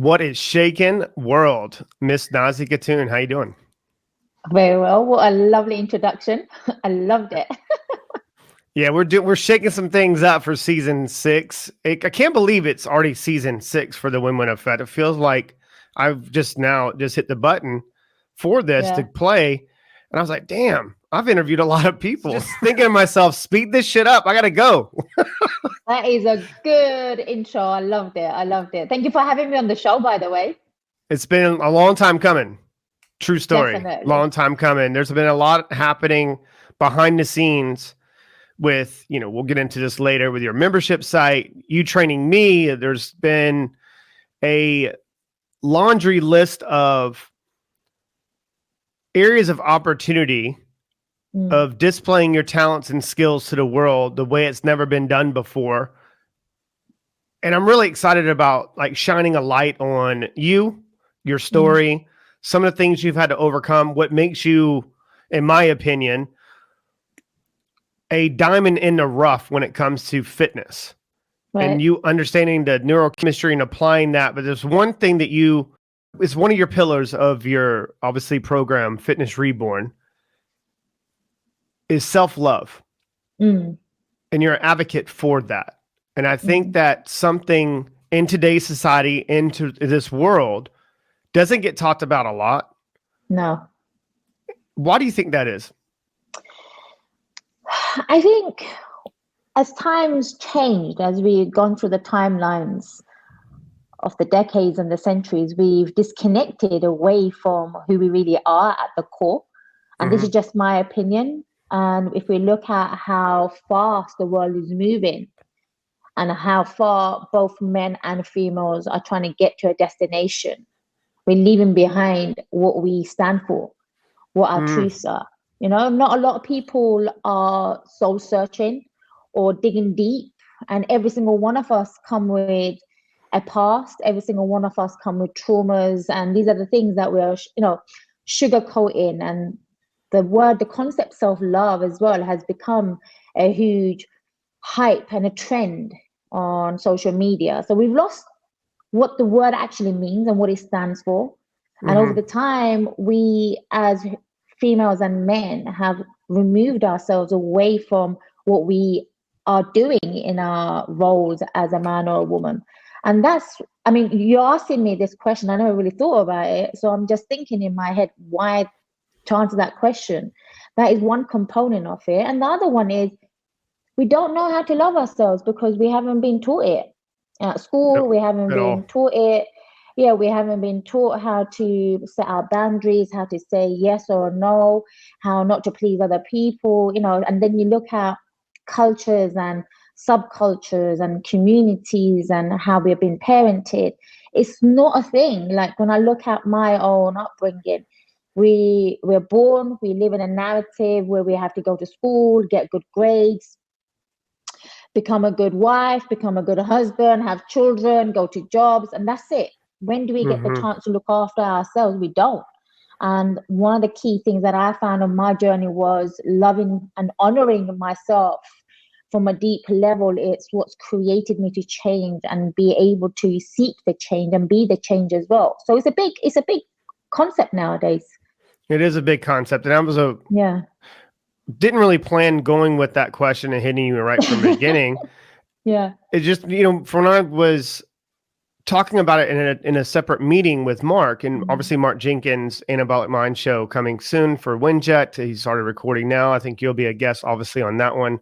What is shaking world? Miss NAZIA KHATun, how you doing? Very well. What a lovely introduction. I loved it. Yeah, we're shaking some things up for season 6. I can't believe it's already season 6 for the Win-Win Effect. It feels like I've just hit the button for this to Yeah. play, and I was like, damn, I've interviewed a lot of people. Just thinking to myself, speed this shit up. I gotta go. That is a good intro. I loved it. I loved it. Thank you for having me on the show, by the way. It's been a long time coming. True story. Definitely. Long time coming. There's been a lot happening behind the scenes with, we'll get into this later with your membership site, you training me. There's been a laundry list of areas of opportunity of displaying your talents and skills to the world the way it's never been done before. And I'm really excited about like shining a light on you, your story, some of the things you've had to overcome, what makes you, in my opinion, a diamond in the rough when it comes to fitness. Right. And you understanding the neurochemistry and applying that. But there's one thing that is one of your pillars of your, obviously, program, Fitness Reborn, is self-love. And you're an advocate for that. And I think that something in today's society, into this world, doesn't get talked about a lot. No. Why do you think that is? I think as times changed, as we've gone through the timelines of the decades and the centuries, we've disconnected away from who we really are at the core. And this is just my opinion. And if we look at how fast the world is moving and how far both men and females are trying to get to a destination, we're leaving behind what we stand for, what our truths are. Not a lot of people are soul searching or digging deep. And every single one of us come with a past. Every single one of us come with traumas. And these are the things that we're, sugarcoating. And the concept self-love as well has become a huge hype and a trend on social media. So we've lost what the word actually means and what it stands for. And over the time, we as females and men have removed ourselves away from what we are doing in our roles as a man or a woman. And you're asking me this question. I never really thought about it. So I'm just thinking in my head, why to answer that question? That is one component of it. And the other one is we don't know how to love ourselves because we haven't been taught it. At school, we haven't been taught it. Yeah, we haven't been taught how to set our boundaries, how to say yes or no, how not to please other people, and then you look at cultures and subcultures and communities and how we've been parented. It's not a thing. Like when I look at my own upbringing, we're born, we live in a narrative where we have to go to school, get good grades, become a good wife, become a good husband, have children, go to jobs, and that's it. When do we get the chance to look after ourselves? We don't. And one of the key things that I found on my journey was loving and honoring myself from a deep level. It's what's created me to change and be able to seek the change and be the change as well. So it's a big concept nowadays. It is a big concept. And I was didn't really plan going with that question and hitting you right from the beginning. Yeah. It just, when I was talking about it in a separate meeting with Mark, and obviously Mark Jenkins, Anabolic Mind show coming soon for WinJet. He started recording now. I think you'll be a guest, obviously, on that one.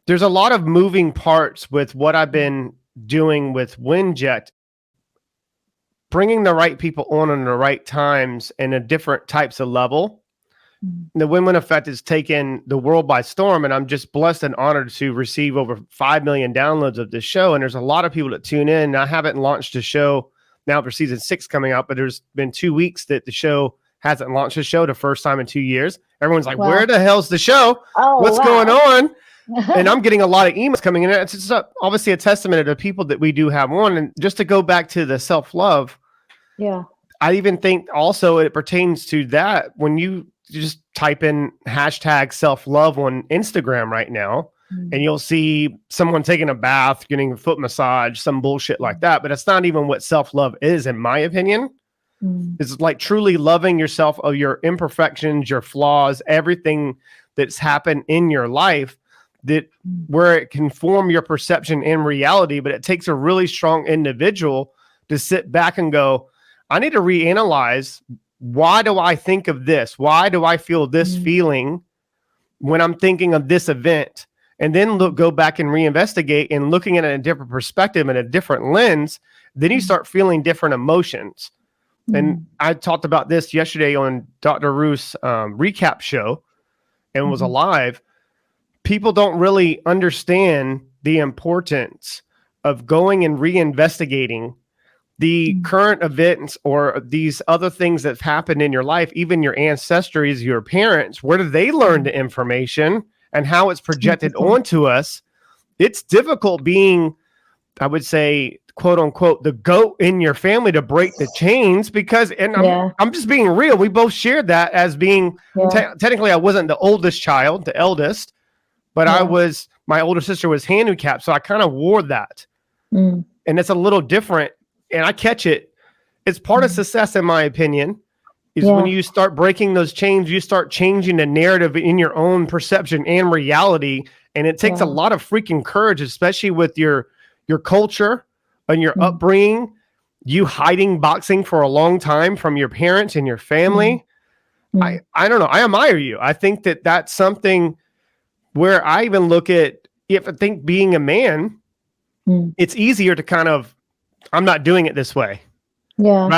There's a lot of moving parts with what I've been doing with WinJet, bringing the right people on the right times and a different types of level. The Win-Win Effect has taken the world by storm, and I'm just blessed and honored to receive over 5 million downloads of this show. And there's a lot of people that tune in. I haven't launched a show now for season 6 coming out, but there's been 2 weeks that the show hasn't launched a show, the first time in 2 years. Everyone's like, where the hell's the show? What's going on? And I'm getting a lot of emails coming in. It's just obviously a testament to the people that we do have on. And just to go back to the self-love, I even think also it pertains to that when you just type in hashtag self-love on Instagram right now, and you'll see someone taking a bath, getting a foot massage, some bullshit like that. But it's not even what self-love is, in my opinion. It's like truly loving yourself, of your imperfections, your flaws, everything that's happened in your life, that where it can form your perception in reality. But it takes a really strong individual to sit back and go, I need to reanalyze, why do I think of this? Why do I feel this feeling when I'm thinking of this event? And then go back and reinvestigate, and looking at it in a different perspective and a different lens, then you start feeling different emotions. And I talked about this yesterday on Dr. Ruth's recap show, and was alive. People don't really understand the importance of going and reinvestigating the current events or these other things that happened in your life, even your ancestries, your parents. Where did they learn the information and how it's projected onto us? It's difficult being, I would say, quote unquote, the goat in your family to break the chains, because, and I'm just being real. We both shared that as being, technically I wasn't the oldest child, the eldest, but my older sister was handicapped. So I kind of wore that. And it's a little different, and I catch it. It's part of success, in my opinion, is when you start breaking those chains, you start changing the narrative in your own perception and reality. And it takes a lot of freaking courage, especially with your culture and your upbringing, you hiding boxing for a long time from your parents and your family. I don't know. I admire you. I think that that's something where I even look at, if I think being a man, it's easier to kind of, I'm not doing it this way. Yeah,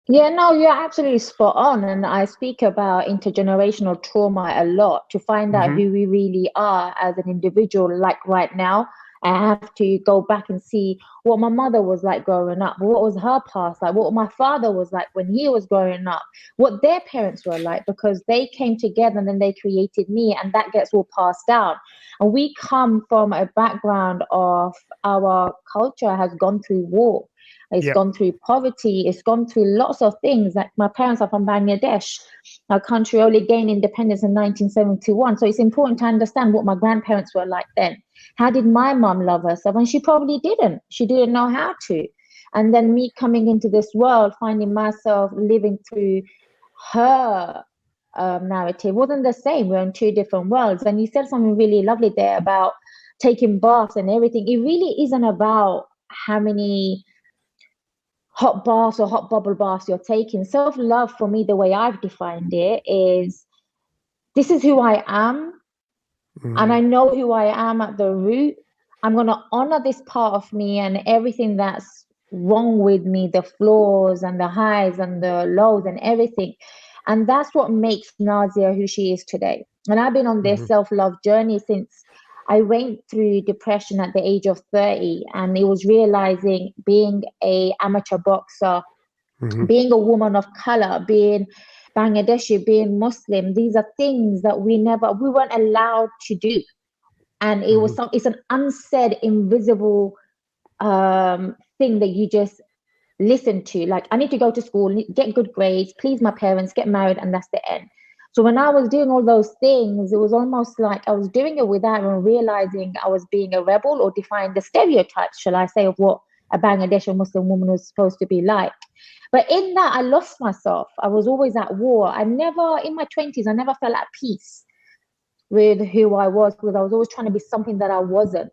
no, you're absolutely spot on. And I speak about intergenerational trauma a lot to find out who we really are as an individual. Like right now, I have to go back and see what my mother was like growing up, what was her past like, what my father was like when he was growing up, what their parents were like, because they came together and then they created me, and that gets all passed down. And we come from a background of, our culture has gone through war. It's gone through poverty. It's gone through lots of things. Like my parents are from Bangladesh. Our country only gained independence in 1971. So it's important to understand what my grandparents were like then. How did my mom love herself? And she probably didn't. She didn't know how to. And then me coming into this world, finding myself living through her narrative wasn't the same. We're in two different worlds. And you said something really lovely there about taking baths and everything. It really isn't about how many hot baths or hot bubble baths you're taking. Self-love, for me, the way I've defined it is, this is who I am, and I know who I am at the root. I'm going to honor this part of me and everything that's wrong with me, the flaws and the highs and the lows and everything. And that's what makes Nazia who she is today. And I've been on this self-love journey since I went through depression at the age of 30, and it was realizing, being an amateur boxer, being a woman of color, being Bangladeshi, being Muslim, these are things that we weren't allowed to do. And it was it's an unsaid, invisible thing that you just listen to. Like, I need to go to school, get good grades, please my parents, get married, and that's the end. So when I was doing all those things, it was almost like I was doing it without even realizing I was being a rebel, or defying the stereotypes, shall I say, of what a Bangladeshi Muslim woman was supposed to be like. But in that, I lost myself. I was always at war. In my 20s, I never felt at peace with who I was, because I was always trying to be something that I wasn't.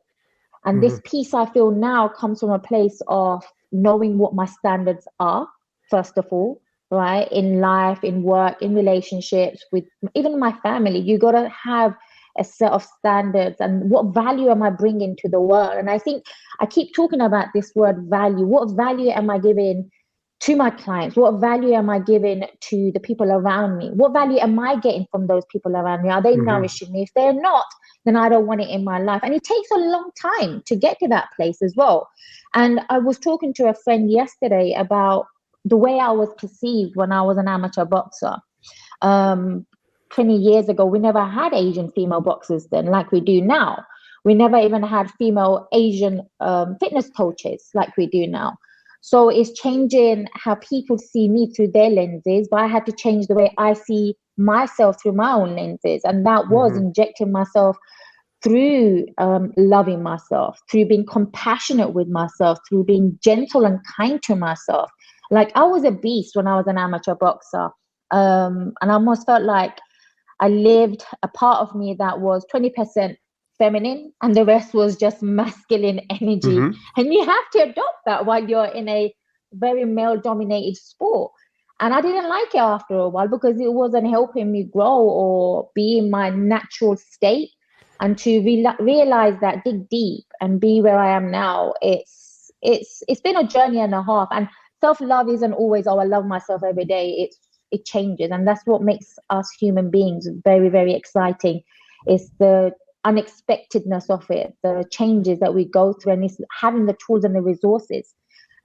And this peace I feel now comes from a place of knowing what my standards are, first of all, right? In life, in work, in relationships, with even my family. You got to have a set of standards, and what value am I bringing to the world? And I think I keep talking about this word value. What value am I giving to my clients? What value am I giving to the people around me? What value am I getting from those people around me? Are they nourishing me? If they're not, then I don't want it in my life. And it takes a long time to get to that place as well. And I was talking to a friend yesterday about the way I was perceived when I was an amateur boxer. 20 years ago, we never had Asian female boxers then, like we do now. We never even had female Asian fitness coaches like we do now. So it's changing how people see me through their lenses, but I had to change the way I see myself through my own lenses. And that was injecting myself through loving myself, through being compassionate with myself, through being gentle and kind to myself. Like, I was a beast when I was an amateur boxer. And I almost felt like I lived a part of me that was 20% feminine and the rest was just masculine energy. Mm-hmm. And you have to adopt that while you're in a very male dominated sport. And I didn't like it after a while because it wasn't helping me grow or be in my natural state. And to realize that, dig deep and be where I am now, it's been a journey and a half. And self-love isn't always, oh, I love myself every day. It changes. And that's what makes us human beings very, very exciting. It's the unexpectedness of it, the changes that we go through, and it's having the tools and the resources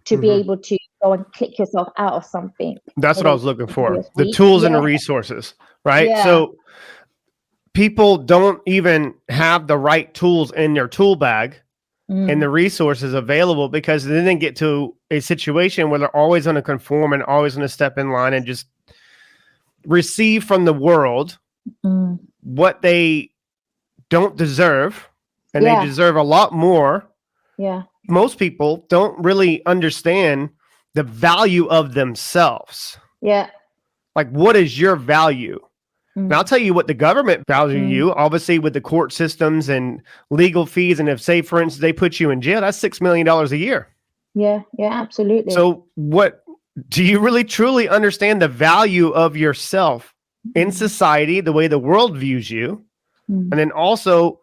to be able to go and click yourself out of something. That's what I was looking for. The tools and the resources, right? Yeah. So people don't even have the right tools in their tool bag and the resources available because then they get to a situation where they're always going to conform and always going to step in line and just receive from the world what they don't deserve, and they deserve a lot more. Yeah. Most people don't really understand the value of themselves. Yeah. Like, what is your value? And I'll tell you what the government values you, obviously, with the court systems and legal fees. And if, say, for instance, they put you in jail, that's $6 million a year. Yeah. Yeah, absolutely. So what do you really truly understand the value of yourself in society, the way the world views you? And then also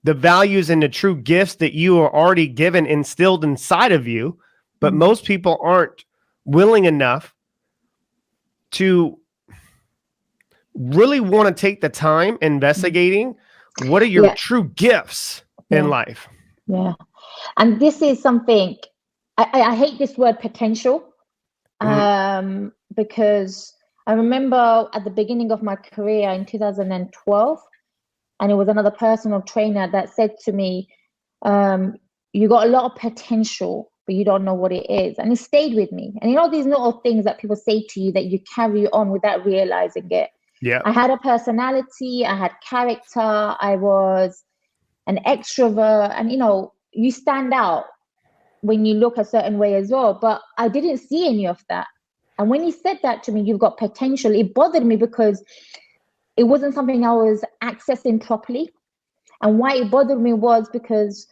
the values and the true gifts that you are already given, instilled inside of you. But most people aren't willing enough to really want to take the time investigating what are your true gifts in life. Yeah. And this is something, I hate this word potential, because I remember at the beginning of my career in 2012, and it was another personal trainer that said to me, you got a lot of potential, but you don't know what it is. And it stayed with me. And you know, these little things that people say to you that you carry on without realizing it. Yeah. I had a personality, I had character, I was an extrovert, and you know, you stand out when you look a certain way as well. But I didn't see any of that. And when he said that to me, you've got potential, it bothered me because it wasn't something I was accessing properly. And why it bothered me was because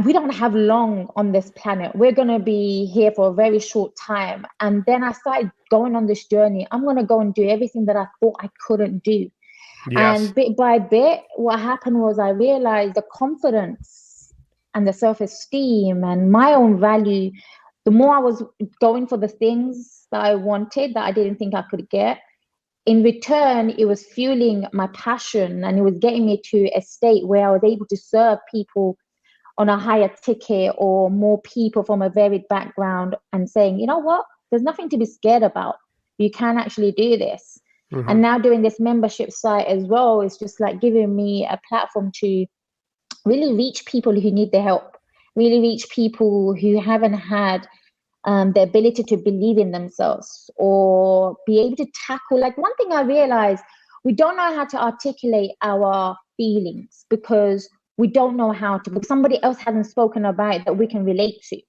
we don't have long on this planet. We're going to be here for a very short time. And then I started going on this journey. I'm going to go and do everything that I thought I couldn't do. Yes. And bit by bit, what happened was I realized the confidence and the self-esteem and my own value, the more I was going for the things that I wanted that I didn't think I could get, in return, it was fueling my passion, and it was getting me to a state where I was able to serve people on a higher ticket or more people from a varied background, and saying, you know what, there's nothing to be scared about. You can actually do this. And now doing this membership site as well is just like giving me a platform to really reach people who need the help, really reach people who haven't had the ability to believe in themselves or be able to tackle. Like, one thing I realized, we don't know how to articulate our feelings because we don't know how to, because somebody else hasn't spoken about it that we can relate to.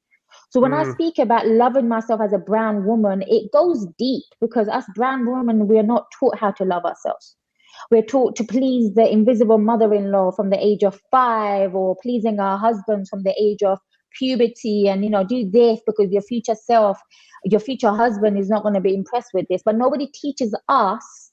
So when I speak about loving myself as a brown woman, it goes deep, because us brown women, we're not taught how to love ourselves. We're taught to please the invisible mother-in-law from the age of 5, or pleasing our husbands from the age of puberty, and, you know, do this because your future self, your future husband is not going to be impressed with this. But nobody teaches us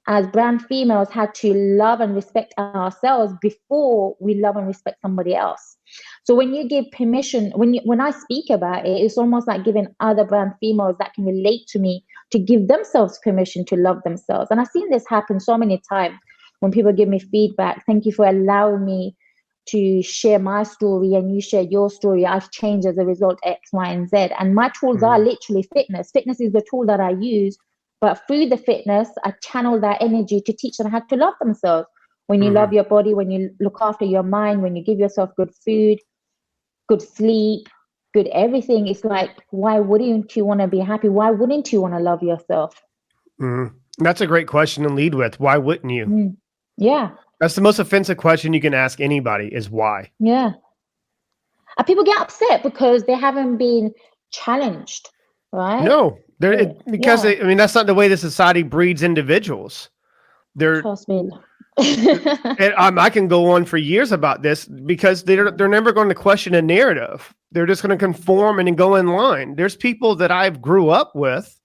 as brown females how to love and respect ourselves before we love and respect somebody else. So when you give permission, when I speak about it, it's almost like giving other brown females that can relate to me to give themselves permission to love themselves. And I've seen this happen so many times when people give me feedback. Thank you for allowing me to share my story, and you share your story. I've changed as a result, X, Y, and Z. And my tools are literally fitness. Fitness is the tool that I use. But through the fitness, I channel that energy to teach them how to love themselves. When you love your body, when you look after your mind, when you give yourself good food, good sleep, good everything, it's like, why wouldn't you want to be happy? Why wouldn't you want to love yourself? That's a great question to lead with. Why wouldn't you? Yeah. That's the most offensive question you can ask anybody is why. Yeah. And people get upset because they haven't been challenged, right? No, because Yeah. I mean, that's not the way the society breeds individuals. Trust me. And I can go on for years about this because they're never going to question a narrative. They're just going to conform and go in line. There's people that I've grew up with,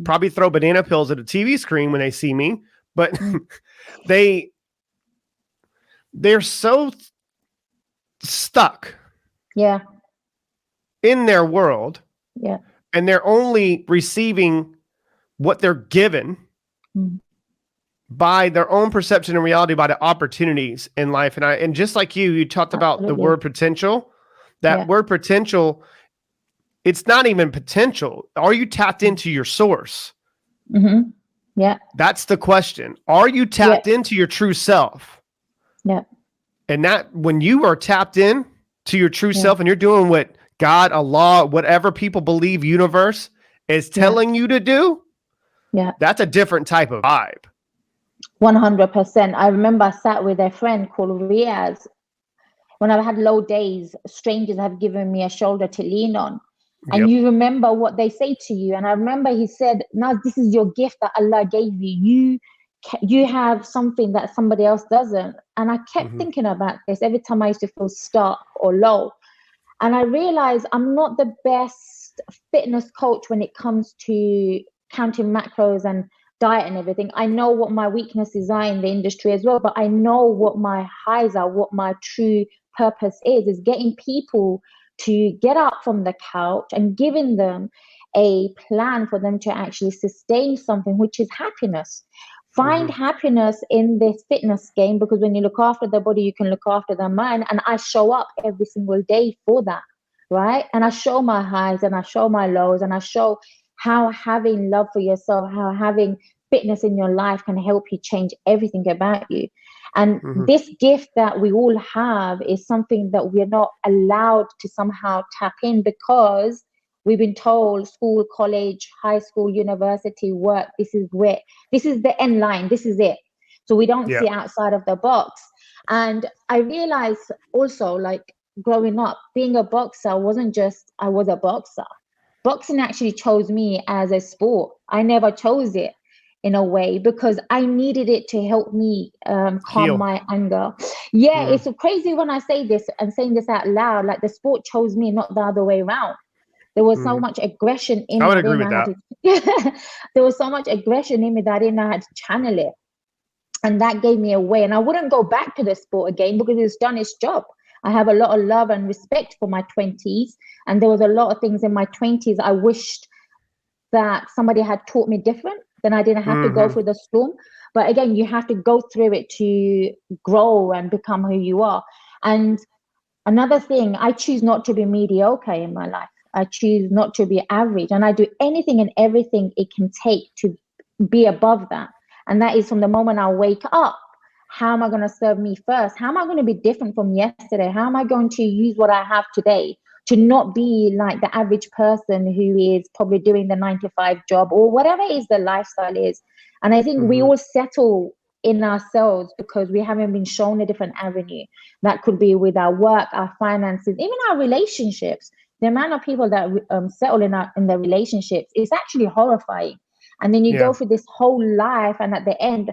probably throw banana peels at a TV screen when they see me, but they're so stuck in their world, and they're only receiving what they're given by their own perception and reality, by the opportunities in life. And just like you talked about the word potential. That word potential, it's not even potential. Are you tapped into your source? Yeah. That's the question. Are you tapped into your true self? Yeah. And that when you are tapped in to your true self and you're doing what God, Allah, whatever people believe universe is telling you to do, that's a different type of vibe. 100%. I remember I sat with a friend called Riaz. When I've had low days, strangers have given me a shoulder to lean on. And you remember what they say to you. And I remember he said, Naz, this is your gift that Allah gave you. You have something that somebody else doesn't. And I kept thinking about this every time I used to feel stuck or low. And I realized I'm not the best fitness coach when it comes to counting macros and diet and everything. I know what my weaknesses are in the industry as well, but I know what my highs are, what my true purpose is getting people to get up from the couch and giving them a plan for them to actually sustain something, which is happiness. Find happiness in this fitness game, because when you look after the body, you can look after the mind. And I show up every single day for that, right? And I show my highs and I show my lows, and I show how having love for yourself, how having fitness in your life can help you change everything about you. And this gift that we all have is something that we're not allowed to somehow tap in, because we've been told school, college, high school, university, work, this is the end line, this is it. So we don't see outside of the box. And I realized also, like growing up, being a boxer wasn't just I was a boxer. Boxing actually chose me as a sport. I never chose it in a way, because I needed it to help me calm my anger. It's crazy when I say this and saying this out loud, like the sport chose me, not the other way around. There was so much aggression in me. I would agree with that. There was so much aggression in me that I didn't know how to channel it. And that gave me away. And I wouldn't go back to the sport again, because it's done its job. I have a lot of love and respect for my 20s. And there was a lot of things in my 20s I wished that somebody had taught me different. Then I didn't have to go through the storm. But again, you have to go through it to grow and become who you are. And another thing, I choose not to be mediocre in my life. I choose not to be average. And I do anything and everything it can take to be above that. And that is from the moment I wake up. How am I going to serve me first? How am I going to be different from yesterday? How am I going to use what I have today to not be like the average person who is probably doing the 9-to-5 job or whatever it is the lifestyle is? And I think we all settle in ourselves because we haven't been shown a different avenue. That could be with our work, our finances, even our relationships. The amount of people that settle in the relationships is actually horrifying. And then you go through this whole life, and at the end,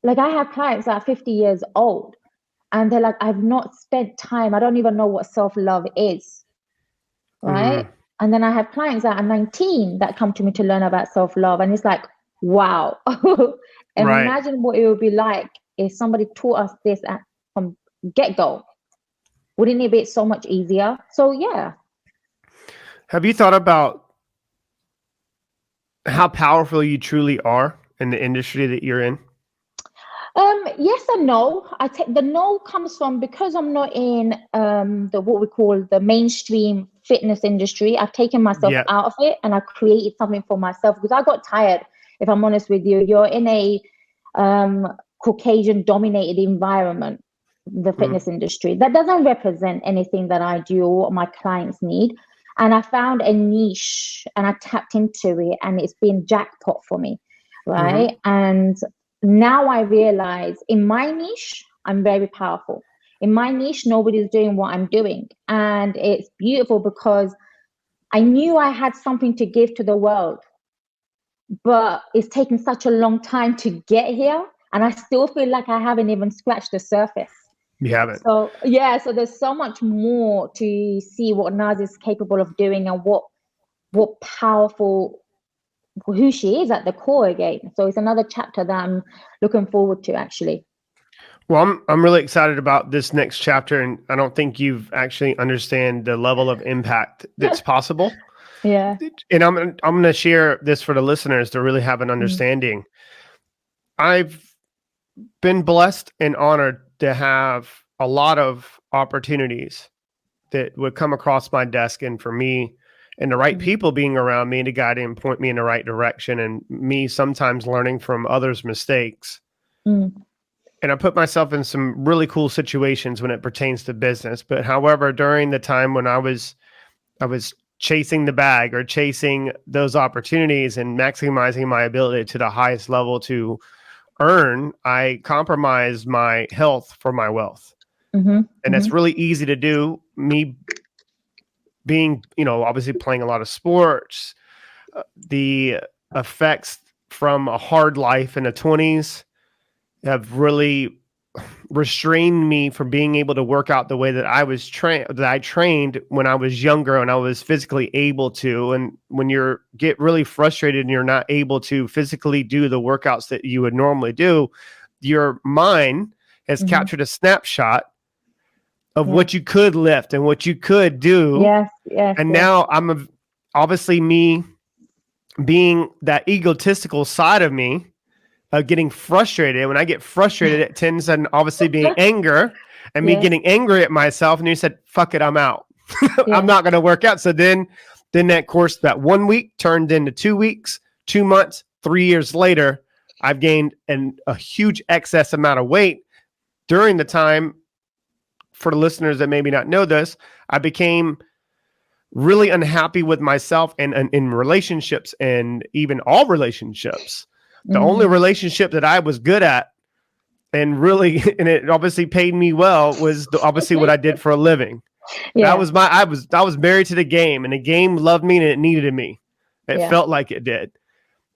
like I have clients that are 50 years old, and they're like, I've not spent time. I don't even know what self-love is, right? And then I have clients that are 19 that come to me to learn about self-love. And it's like, wow. Imagine what it would be like if somebody taught us this from get-go. Wouldn't it be so much easier? So, yeah. Have you thought about how powerful you truly are in the industry that you're in? Yes and no. The no comes from, because I'm not in what we call the mainstream fitness industry. I've taken myself out of it, and I created something for myself, because I got tired. If I'm honest with you, you're in a Caucasian dominated environment, the fitness industry, that doesn't represent anything that I do or what my clients need. And I found a niche and I tapped into it, and it's been jackpot for me, right? And now I realize in my niche, I'm very powerful. In my niche, nobody's doing what I'm doing. And it's beautiful because I knew I had something to give to the world, but it's taken such a long time to get here. And I still feel like I haven't even scratched the surface. You haven't. So, yeah, so there's so much more to see what Naz is capable of doing and what powerful, who she is at the core again. So it's another chapter that I'm looking forward to, actually. Well, I'm really excited about this next chapter, and I don't think you've actually understand the level of impact that's possible. Yeah. And I'm going to share this for the listeners to really have an understanding. I've been blessed and honored to have a lot of opportunities that would come across my desk, and for me and the right people being around me to guide and point me in the right direction, and me sometimes learning from others' mistakes. And I put myself in some really cool situations when it pertains to business. But however, during the time when I was chasing the bag or chasing those opportunities and maximizing my ability to the highest level to earn, I compromised my health for my wealth. And that's really easy to do. Me being, obviously playing a lot of sports, the effects from a hard life in the 20s have really restrained me from being able to work out the way that I was trained when I was younger and I was physically able to. And when get really frustrated and you're not able to physically do the workouts that you would normally do, your mind has captured a snapshot of what you could lift and what you could do. And now I'm obviously me being that egotistical side of me, getting frustrated. When I get frustrated, it tends to obviously be anger and me getting angry at myself. And you said, fuck it, I'm out. I'm not going to work out. So then that course, that 1 week turned into 2 weeks, 2 months, 3 years later, I've gained a huge excess amount of weight. During the time, for the listeners that maybe not know this, I became really unhappy with myself and in relationships, and even all relationships. The only relationship that I was good at and it obviously paid me well was obviously what I did for a living. That was I was married to the game, and the game loved me and it needed me. It felt like it did.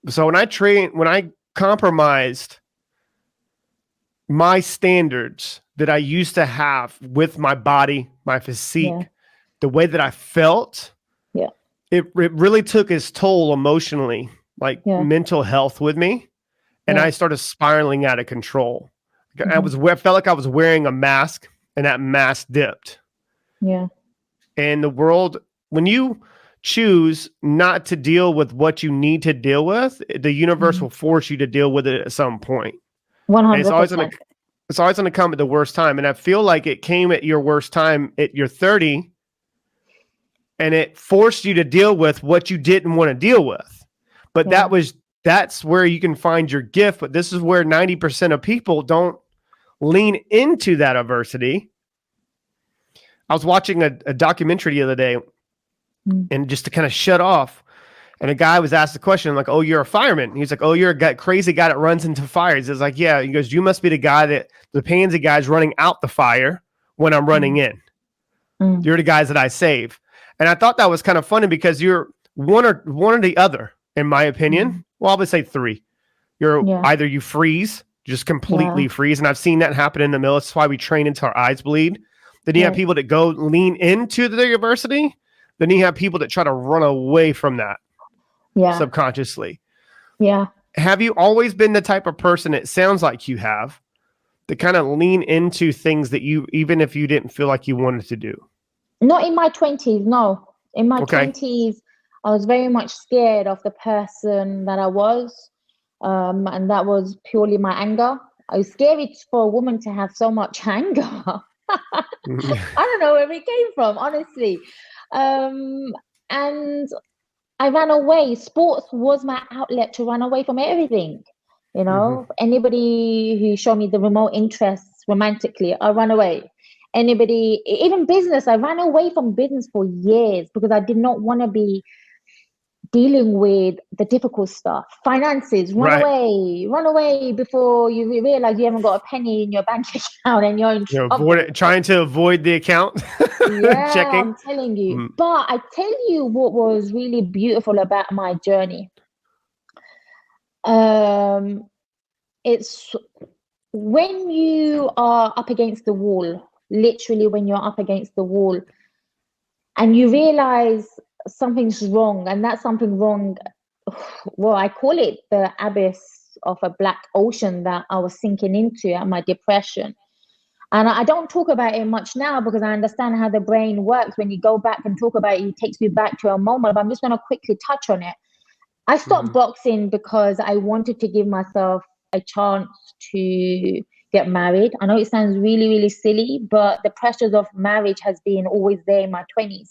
So when I compromised my standards that I used to have with my body, my physique, the way that I felt, it really took its toll emotionally, like mental health with me. And I started spiraling out of control. I felt like I was wearing a mask, and that mask dipped. And the world, when you choose not to deal with what you need to deal with, the universe will force you to deal with it at some point. 100%. It's always going to come at the worst time. And I feel like it came at your worst time at your 30, and it forced you to deal with what you didn't want to deal with. But that's where you can find your gift. But this is where 90% of people don't lean into that adversity. I was watching a documentary the other day, and just to kind of shut off, and a guy was asked the question, like, oh, you're a fireman. He's like, oh, you're a crazy guy that runs into fires. It's like, yeah. He goes, you must be the pansy guy's running out the fire when I'm running in. You're the guys that I save. And I thought that was kind of funny, because you're one or the other, in my opinion. Well, I would say three. Either you freeze, just completely freeze. And I've seen that happen in the mill. That's why we train until our eyes bleed. Then you have people that go lean into the adversity. Then you have people that try to run away from that subconsciously. Have you always been the type of person, it sounds like you have, to kind of lean into things that even if you didn't feel like you wanted to do? Not in my 20s, no. In my 20s, I was very much scared of the person that I was. And that was purely my anger. It was scary for a woman to have so much anger. I don't know where it came from, honestly. And I ran away. Sports was my outlet to run away from everything. Anybody who showed me the remote interests romantically, I ran away. Anybody, even business, I ran away from business for years because I did not want to be dealing with the difficult stuff, finances, Right. run away before you realize you haven't got a penny in your bank account and you're in trouble. Trying to avoid the account. Yeah, Checking. I'm telling you. Mm. But I tell you what was really beautiful about my journey. It's when you are up against the wall, literally when you're up against the wall, and you realize something's wrong, and that's something wrong. Well, I call it the abyss of a black ocean that I was sinking into at my depression. And I don't talk about it much now because I understand how the brain works. When you go back and talk about it, it takes you back to a moment. But I'm just going to quickly touch on it. I stopped boxing because I wanted to give myself a chance to get married. I know it sounds really, really silly, but the pressures of marriage has been always there in my 20s.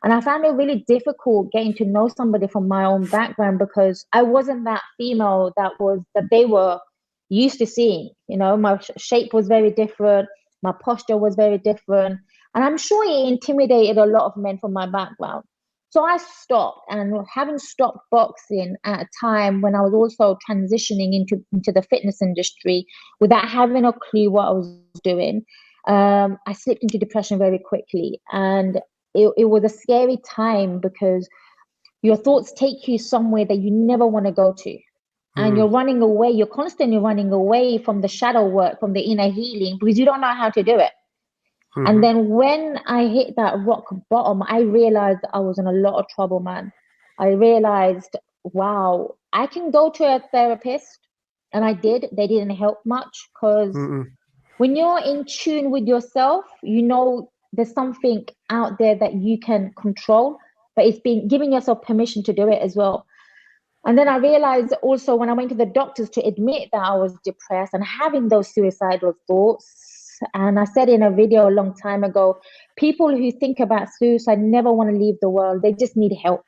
And I found it really difficult getting to know somebody from my own background because I wasn't that female that they were used to seeing. You know, my shape was very different, my posture was very different, and I'm sure it intimidated a lot of men from my background. So I stopped, and having stopped boxing at a time when I was also transitioning into the fitness industry without having a clue what I was doing, I slipped into depression very quickly. And it was a scary time because your thoughts take you somewhere that you never want to go to. And you're running away, you're constantly running away from the shadow work, from the inner healing, because you don't know how to do it. And then when I hit that rock bottom, I realized I was in a lot of trouble, man. I realized, wow, I can go to a therapist. And I did. They didn't help much because when you're in tune with yourself, you know there's something out there that you can control, but it's been giving yourself permission to do it as well. And then I realized also when I went to the doctors to admit that I was depressed and having those suicidal thoughts. And I said in a video a long time ago, people who think about suicide never want to leave the world. They just need help,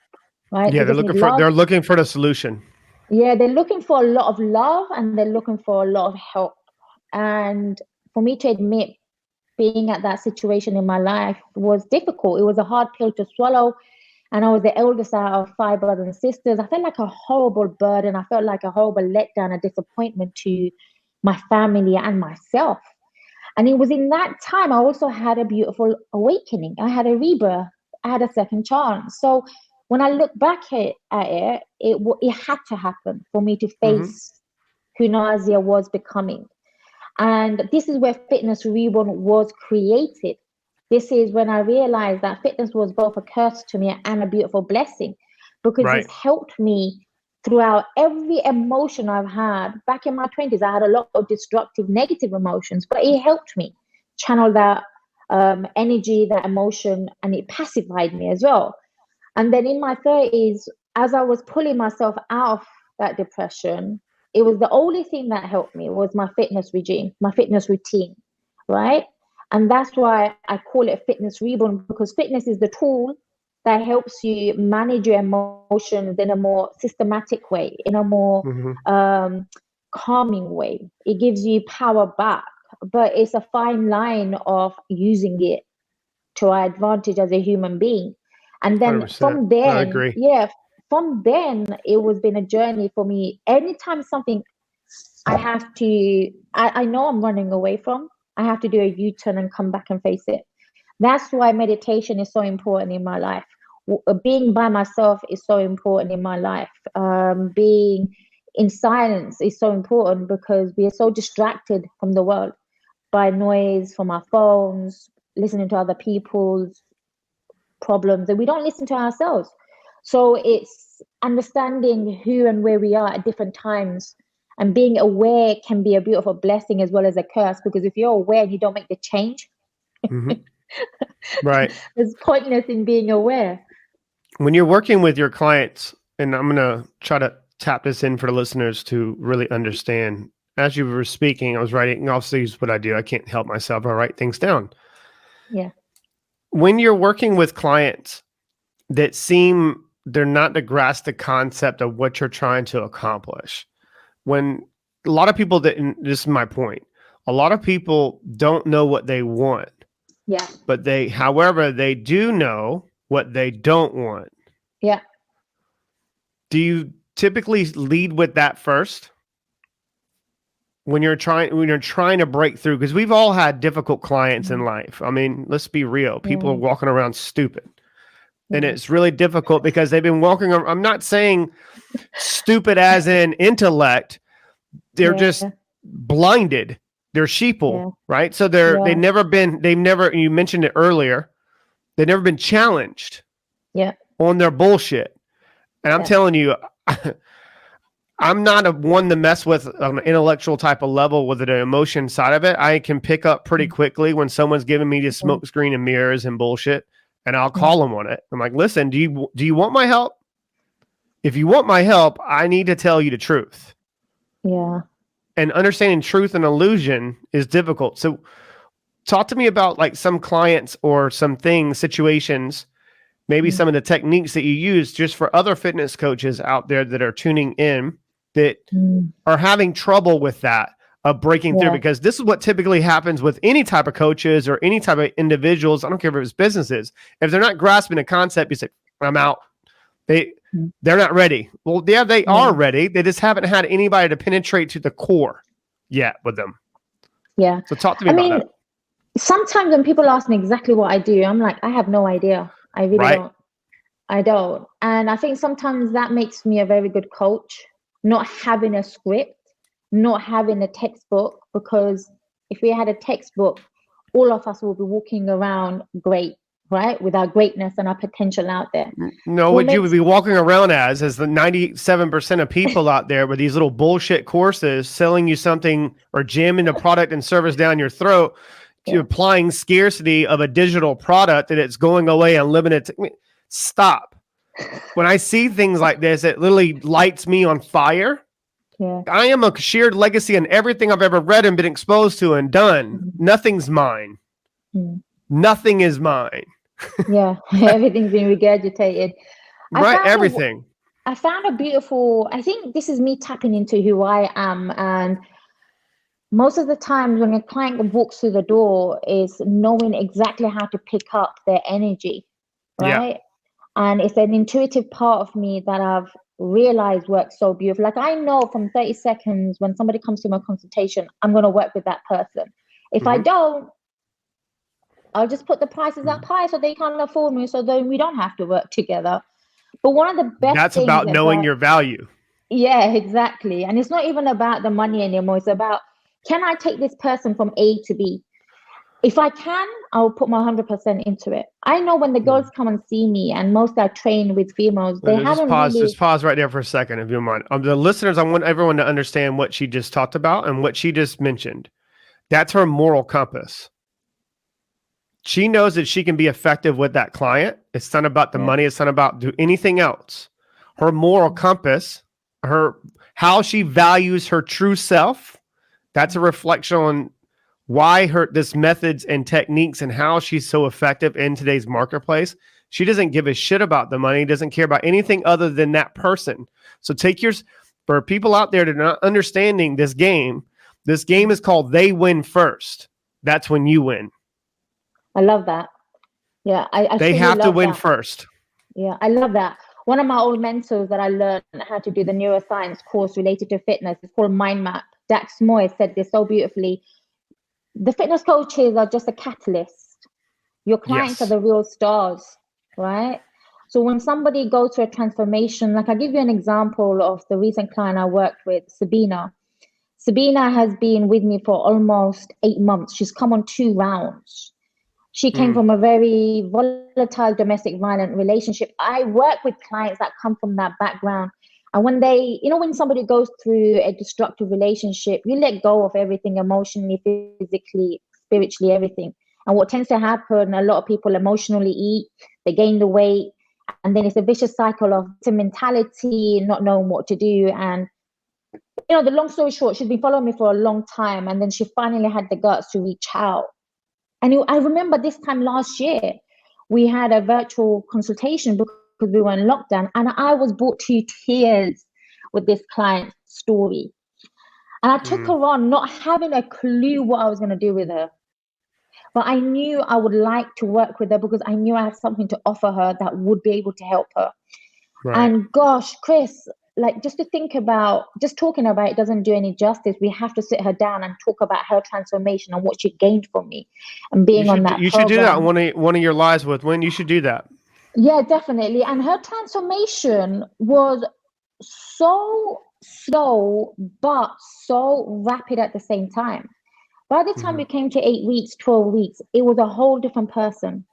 right? Yeah, They just need love. they're looking for the solution. Yeah, they're looking for a lot of love and they're looking for a lot of help. And for me to admit being at that situation in my life was difficult. It was a hard pill to swallow. And I was the eldest out of 5 brothers and sisters. I felt like a horrible burden. I felt like a horrible letdown, a disappointment to my family and myself. And it was in that time I also had a beautiful awakening. I had a rebirth. I had a second chance. So when I look back at it had to happen for me to face who NAZIA was becoming. And this is where Fitness Reborn was created. This is when I realized that fitness was both a curse to me and a beautiful blessing, because it's helped me throughout every emotion I've had. Back in my 20s, I had a lot of destructive, negative emotions, but it helped me channel that energy, that emotion, and it pacified me as well. And then in my 30s, as I was pulling myself out of that depression, it was the only thing that helped me was my fitness regime, my fitness routine, right? And that's why I call it Fitness Reborn, because fitness is the tool that helps you manage your emotions in a more systematic way, in a more calming way. It gives you power back, but it's a fine line of using it to our advantage as a human being. And then 100%. from I then, agree. from then it was been a journey for me. Anytime something I know I'm running away from, I have to do a U-turn and come back and face it. That's why meditation is so important in my life. Being by myself is so important in my life. Being in silence is so important because we are so distracted from the world by noise, from our phones, listening to other people's problems, and we don't listen to ourselves. So it's understanding who and where we are at different times, and being aware can be a beautiful blessing as well as a curse, because if you're aware and you don't make the change, right, it's pointless in being aware. When you're working with your clients, and I'm going to try to tap this in for the listeners to really understand. As you were speaking, I was writing, obviously is what I do. I can't help myself. I write things down. Yeah. When you're working with clients that seem they're not to grasp the concept of what you're trying to accomplish, when a lot of people that, and this is my point, a lot of people don't know what they want. Yeah. But however, they do know what they don't want. Yeah. Do you typically lead with that first when you're trying to break through? Because we've all had difficult clients in life. I mean, let's be real. People are walking around stupid. And it's really difficult because they've been walking around. I'm not saying stupid as in intellect. They're just blinded. They're sheeple, right? So they've never, you mentioned it earlier, they've never been challenged on their bullshit. And I'm telling you, I'm not a one to mess with on an intellectual type of level with the emotion side of it. I can pick up pretty quickly when someone's giving me just smoke screen and mirrors and bullshit, and I'll call them on it. I'm like, listen, do you want my help? If you want my help, I need to tell you the truth. Yeah. And understanding truth and illusion is difficult. So talk to me about like some clients or some things, situations, maybe some of the techniques that you use just for other fitness coaches out there that are tuning in that are having trouble with that, of breaking through, because this is what typically happens with any type of coaches or any type of individuals. I don't care if it's businesses. If they're not grasping a concept, you say, I'm out. They're not ready. Well, yeah, they are ready. They just haven't had anybody to penetrate to the core yet with them. Yeah. So talk to me about that. Sometimes when people ask me exactly what I do, I'm like, I have no idea. I really don't. I don't. And I think sometimes that makes me a very good coach, not having a script, not having a textbook, because if we had a textbook, all of us will be walking around great, right? With our greatness and our potential out there. No, what you would be walking around as the 97% of people out there with these little bullshit courses selling you something or jamming a product and service down your throat, to applying scarcity of a digital product that it's going away unlimited. Stop. When I see things like this, it literally lights me on fire. Yeah. I am a shared legacy in everything I've ever read and been exposed to and done. Nothing's mine. Nothing is mine. Yeah. Everything's been regurgitated. Everything. I found a beautiful, I think this is me tapping into who I am. And most of the time when a client walks through the door is knowing exactly how to pick up their energy, right? Yeah. And it's an intuitive part of me that I've realized works so beautiful. Like I know from 30 seconds when somebody comes to my consultation, I'm going to work with that person. If I don't, I'll just put the prices up high so they can't afford me, so then we don't have to work together. But one of the best That's about knowing your value. Yeah, exactly. And it's not even about the money anymore. It's about, can I take this person from A to B? If I can, I'll put my 100% into it. I know when the girls come and see me, and most are trained with females, they haven't Just pause right there for a second, if you don't mind. The listeners, I want everyone to understand what she just talked about and what she just mentioned. That's her moral compass. She knows that she can be effective with that client. It's not about the money. It's not about anything else. Her moral compass, how she values her true self, that's a reflection on why this methods and techniques and how she's so effective in today's marketplace. She doesn't give a shit about the money, doesn't care about anything other than that person. So for people out there that are not understanding this game is called They Win First. That's when you win. I love that. Yeah. They have to win first. Yeah. I love that. One of my old mentors that I learned how to do the neuroscience course related to fitness, it's called Mind Map. Dax Moy said this so beautifully. The fitness coaches are just a catalyst. Your clients are the real stars, right? So when somebody goes through a transformation, like I'll give you an example of the recent client I worked with, Sabina. Sabina has been with me for almost 8 months. She's come on 2 rounds. She came from a very volatile domestic violent relationship. I work with clients that come from that background. And when when somebody goes through a destructive relationship, you let go of everything emotionally, physically, spiritually, everything. And what tends to happen, a lot of people emotionally eat, they gain the weight, and then it's a vicious cycle of mentality, not knowing what to do. And, the long story short, she's been following me for a long time. And then she finally had the guts to reach out. And I remember this time last year, we had a virtual consultation because we were in lockdown, and I was brought to tears with this client's story. And I took her on not having a clue what I was going to do with her. But I knew I would like to work with her because I knew I had something to offer her that would be able to help her. Right. And gosh, Chris, like just to think about, just talking about it doesn't do any justice. We have to sit her down and talk about her transformation and what she gained from me and being on that You should do that program. on one of your lives with Win. You should do that. Yeah, definitely. And her transformation was so slow, but so rapid at the same time. By the time we came to 8 weeks, 12 weeks, it was a whole different person,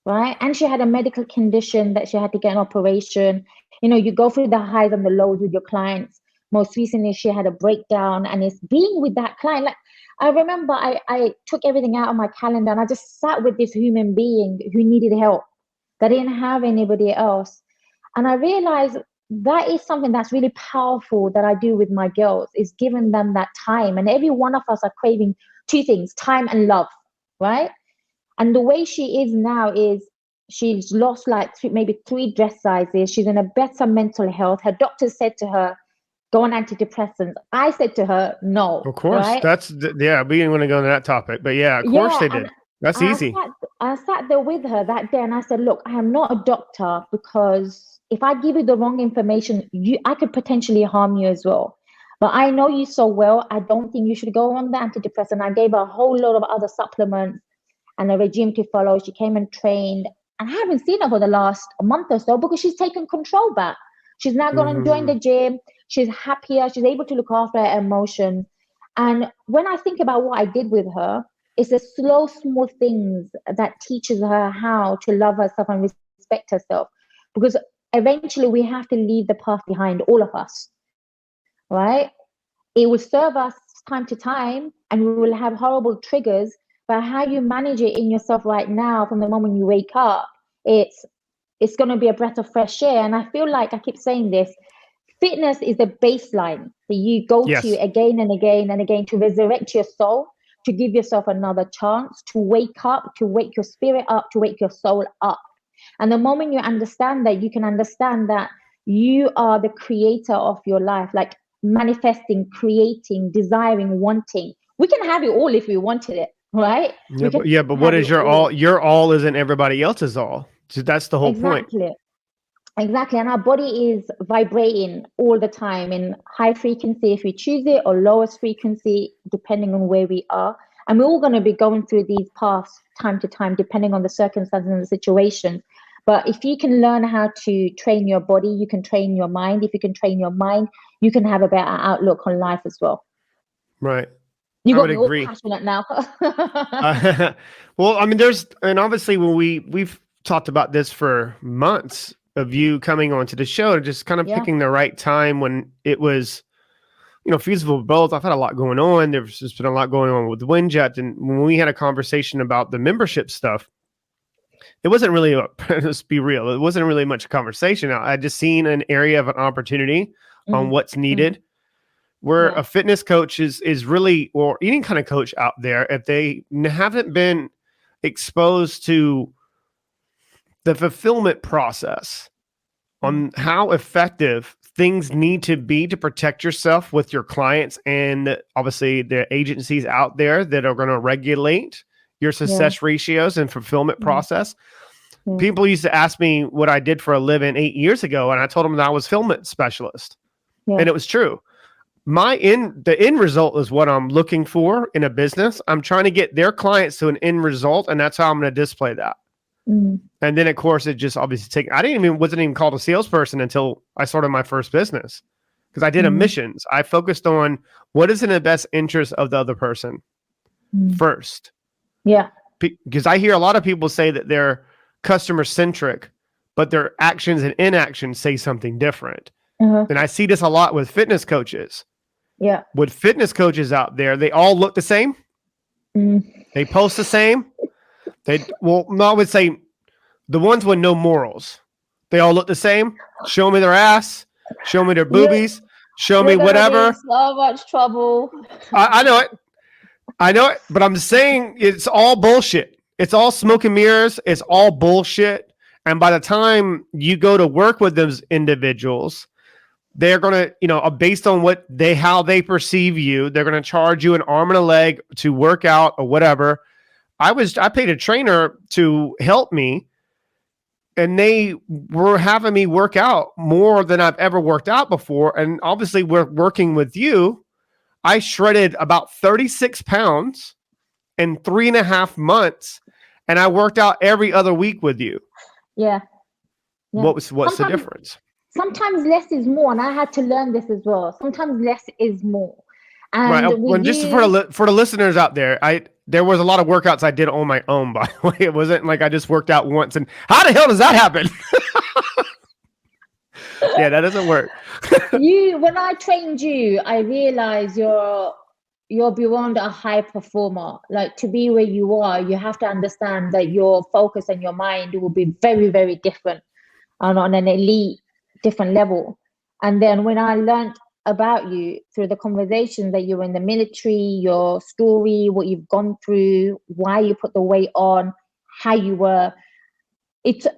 right? And she had a medical condition that she had to get an operation. You know, you go through the highs and the lows with your clients. Most recently, she had a breakdown, and it's being with that client. Like, I remember I took everything out of my calendar and I just sat with this human being who needed help, that didn't have anybody else. And I realized that is something that's really powerful that I do with my girls, is giving them that time. And every one of us are craving two things: time and love, right? And the way she is now is she's lost like maybe 3 dress sizes. She's in a better mental health. Her doctor said to her, go on antidepressants. I said to her, no, Of course. right? Yeah, we didn't want to go into that topic, but yeah, of course Yeah, they and did. That's I easy. sat, I sat there with her that day and I said, look, I am not a doctor, because if I give you the wrong information, I could potentially harm you as well. But I know you so well. I don't think you should go on the antidepressant. I gave her a whole lot of other supplements and a regime to follow. She came and trained. And I haven't seen her for the last month or so because she's taken control back. She's now going to join the gym. She's happier. She's able to look after her emotions. And when I think about what I did with her, it's the slow, small things that teaches her how to love herself and respect herself. Because eventually we have to leave the past behind, all of us, right? It will serve us time to time and we will have horrible triggers, but how you manage it in yourself right now from the moment you wake up, it's going to be a breath of fresh air. And I feel like I keep saying this, fitness is the baseline that you go to Yes. again and again and again to resurrect your soul, to give yourself another chance, to wake up, to wake your spirit up, to wake your soul up. And the moment you understand that, you can understand that you are the creator of your life, like manifesting, creating, desiring, wanting. We can have it all if we wanted it, right? Yeah, We can but what have it is your all? all. Your all isn't everybody else's all. So that's the whole point. Exactly. Exactly. And our body is vibrating all the time in high frequency if we choose it, or lowest frequency, depending on where we are. And we're all going to be going through these paths time to time, depending on the circumstances and the situation. But if you can learn how to train your body, you can train your mind. If you can train your mind, you can have a better outlook on life as well. Right. You I got would me all agree. passionate now. Well, I mean, and obviously when we've talked about this for months of you coming onto the show, just kind of Yeah. picking the right time when it was, feasible for both. I've had a lot going on. There's just been a lot going on with Windjet. And when we had a conversation about the membership stuff, it wasn't really, let's be real, it wasn't really much conversation. I just seen an area of an opportunity on what's needed. Where a fitness coach is really, or any kind of coach out there, if they haven't been exposed to the fulfillment process on how effective things need to be to protect yourself with your clients, and obviously the agencies out there that are going to regulate your success ratios and fulfillment process. People used to ask me what I did for a living 8 years ago, and I told them that I was fulfillment specialist, and it was true. The end result is what I'm looking for in a business. I'm trying to get their clients to an end result, and that's how I'm going to display that. And then, of course, it just obviously wasn't even called a salesperson until I started my first business, because I did emissions. I focused on what is in the best interest of the other person first. Yeah. Because I hear a lot of people say that they're customer centric, but their actions and inactions say something different. And I see this a lot with fitness coaches. Yeah. With fitness coaches out there, they all look the same. They post the same. I would say the ones with no morals. They all look the same. Show me their ass. Show me their boobies. Show me whatever. So much trouble. I know it. I know it. But I'm saying it's all bullshit. It's all smoke and mirrors. It's all bullshit. And by the time you go to work with those individuals, they're going to, based on how they perceive you, they're going to charge you an arm and a leg to work out or whatever. I paid a trainer to help me and they were having me work out more than I've ever worked out before. And obviously we're working with you. I shredded about 36 pounds in 3.5 months, and I worked out every other week with you. Yeah. What's the difference? Sometimes less is more, and I had to learn this as well. Sometimes less is more. And right. Just for the listeners out there, there was a lot of workouts I did on my own, by the way. It wasn't like I just worked out once and how the hell does that happen? Yeah, that doesn't work. When I trained you, I realized you're beyond a high performer. Like, to be where you are, you have to understand that your focus and your mind will be very, very different and on an elite different level. And then when I learned about you through the conversation that you were in the military, your story, what you've gone through, why you put the weight on, how you were,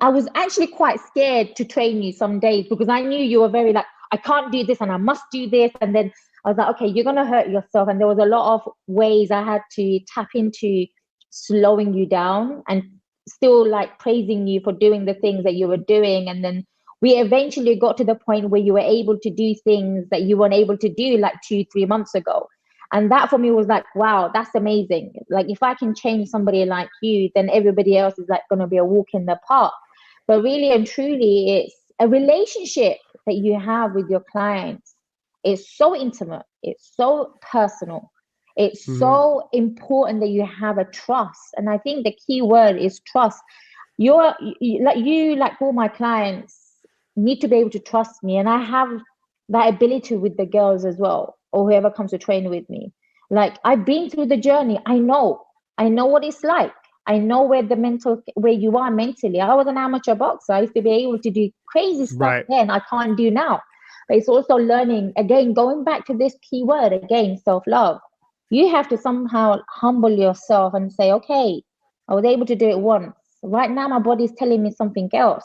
I was actually quite scared to train you some days, because I knew you were very like, I can't do this and I must do this. And then I was like, okay, you're going to hurt yourself. And there was a lot of ways I had to tap into slowing you down and still like praising you for doing the things that you were doing. And then we eventually got to the point where you were able to do things that you weren't able to do like 2-3 months ago. And that for me was like, wow, that's amazing. Like, if I can change somebody like you, then everybody else is like going to be a walk in the park. But really and truly, it's a relationship that you have with your clients. It's so intimate. It's so personal. It's so important that you have a trust. And I think the key word is trust. Like all my clients, need to be able to trust me. And I have that ability with the girls as well, or whoever comes to train with me. Like, I've been through the journey. I know what it's like. I know where you are mentally. I was an amateur boxer. I used to be able to do crazy stuff then I can't do now. But it's also learning, again, going back to this key word again, self-love. You have to somehow humble yourself and say, okay, I was able to do it once. Right now, my body's telling me something else.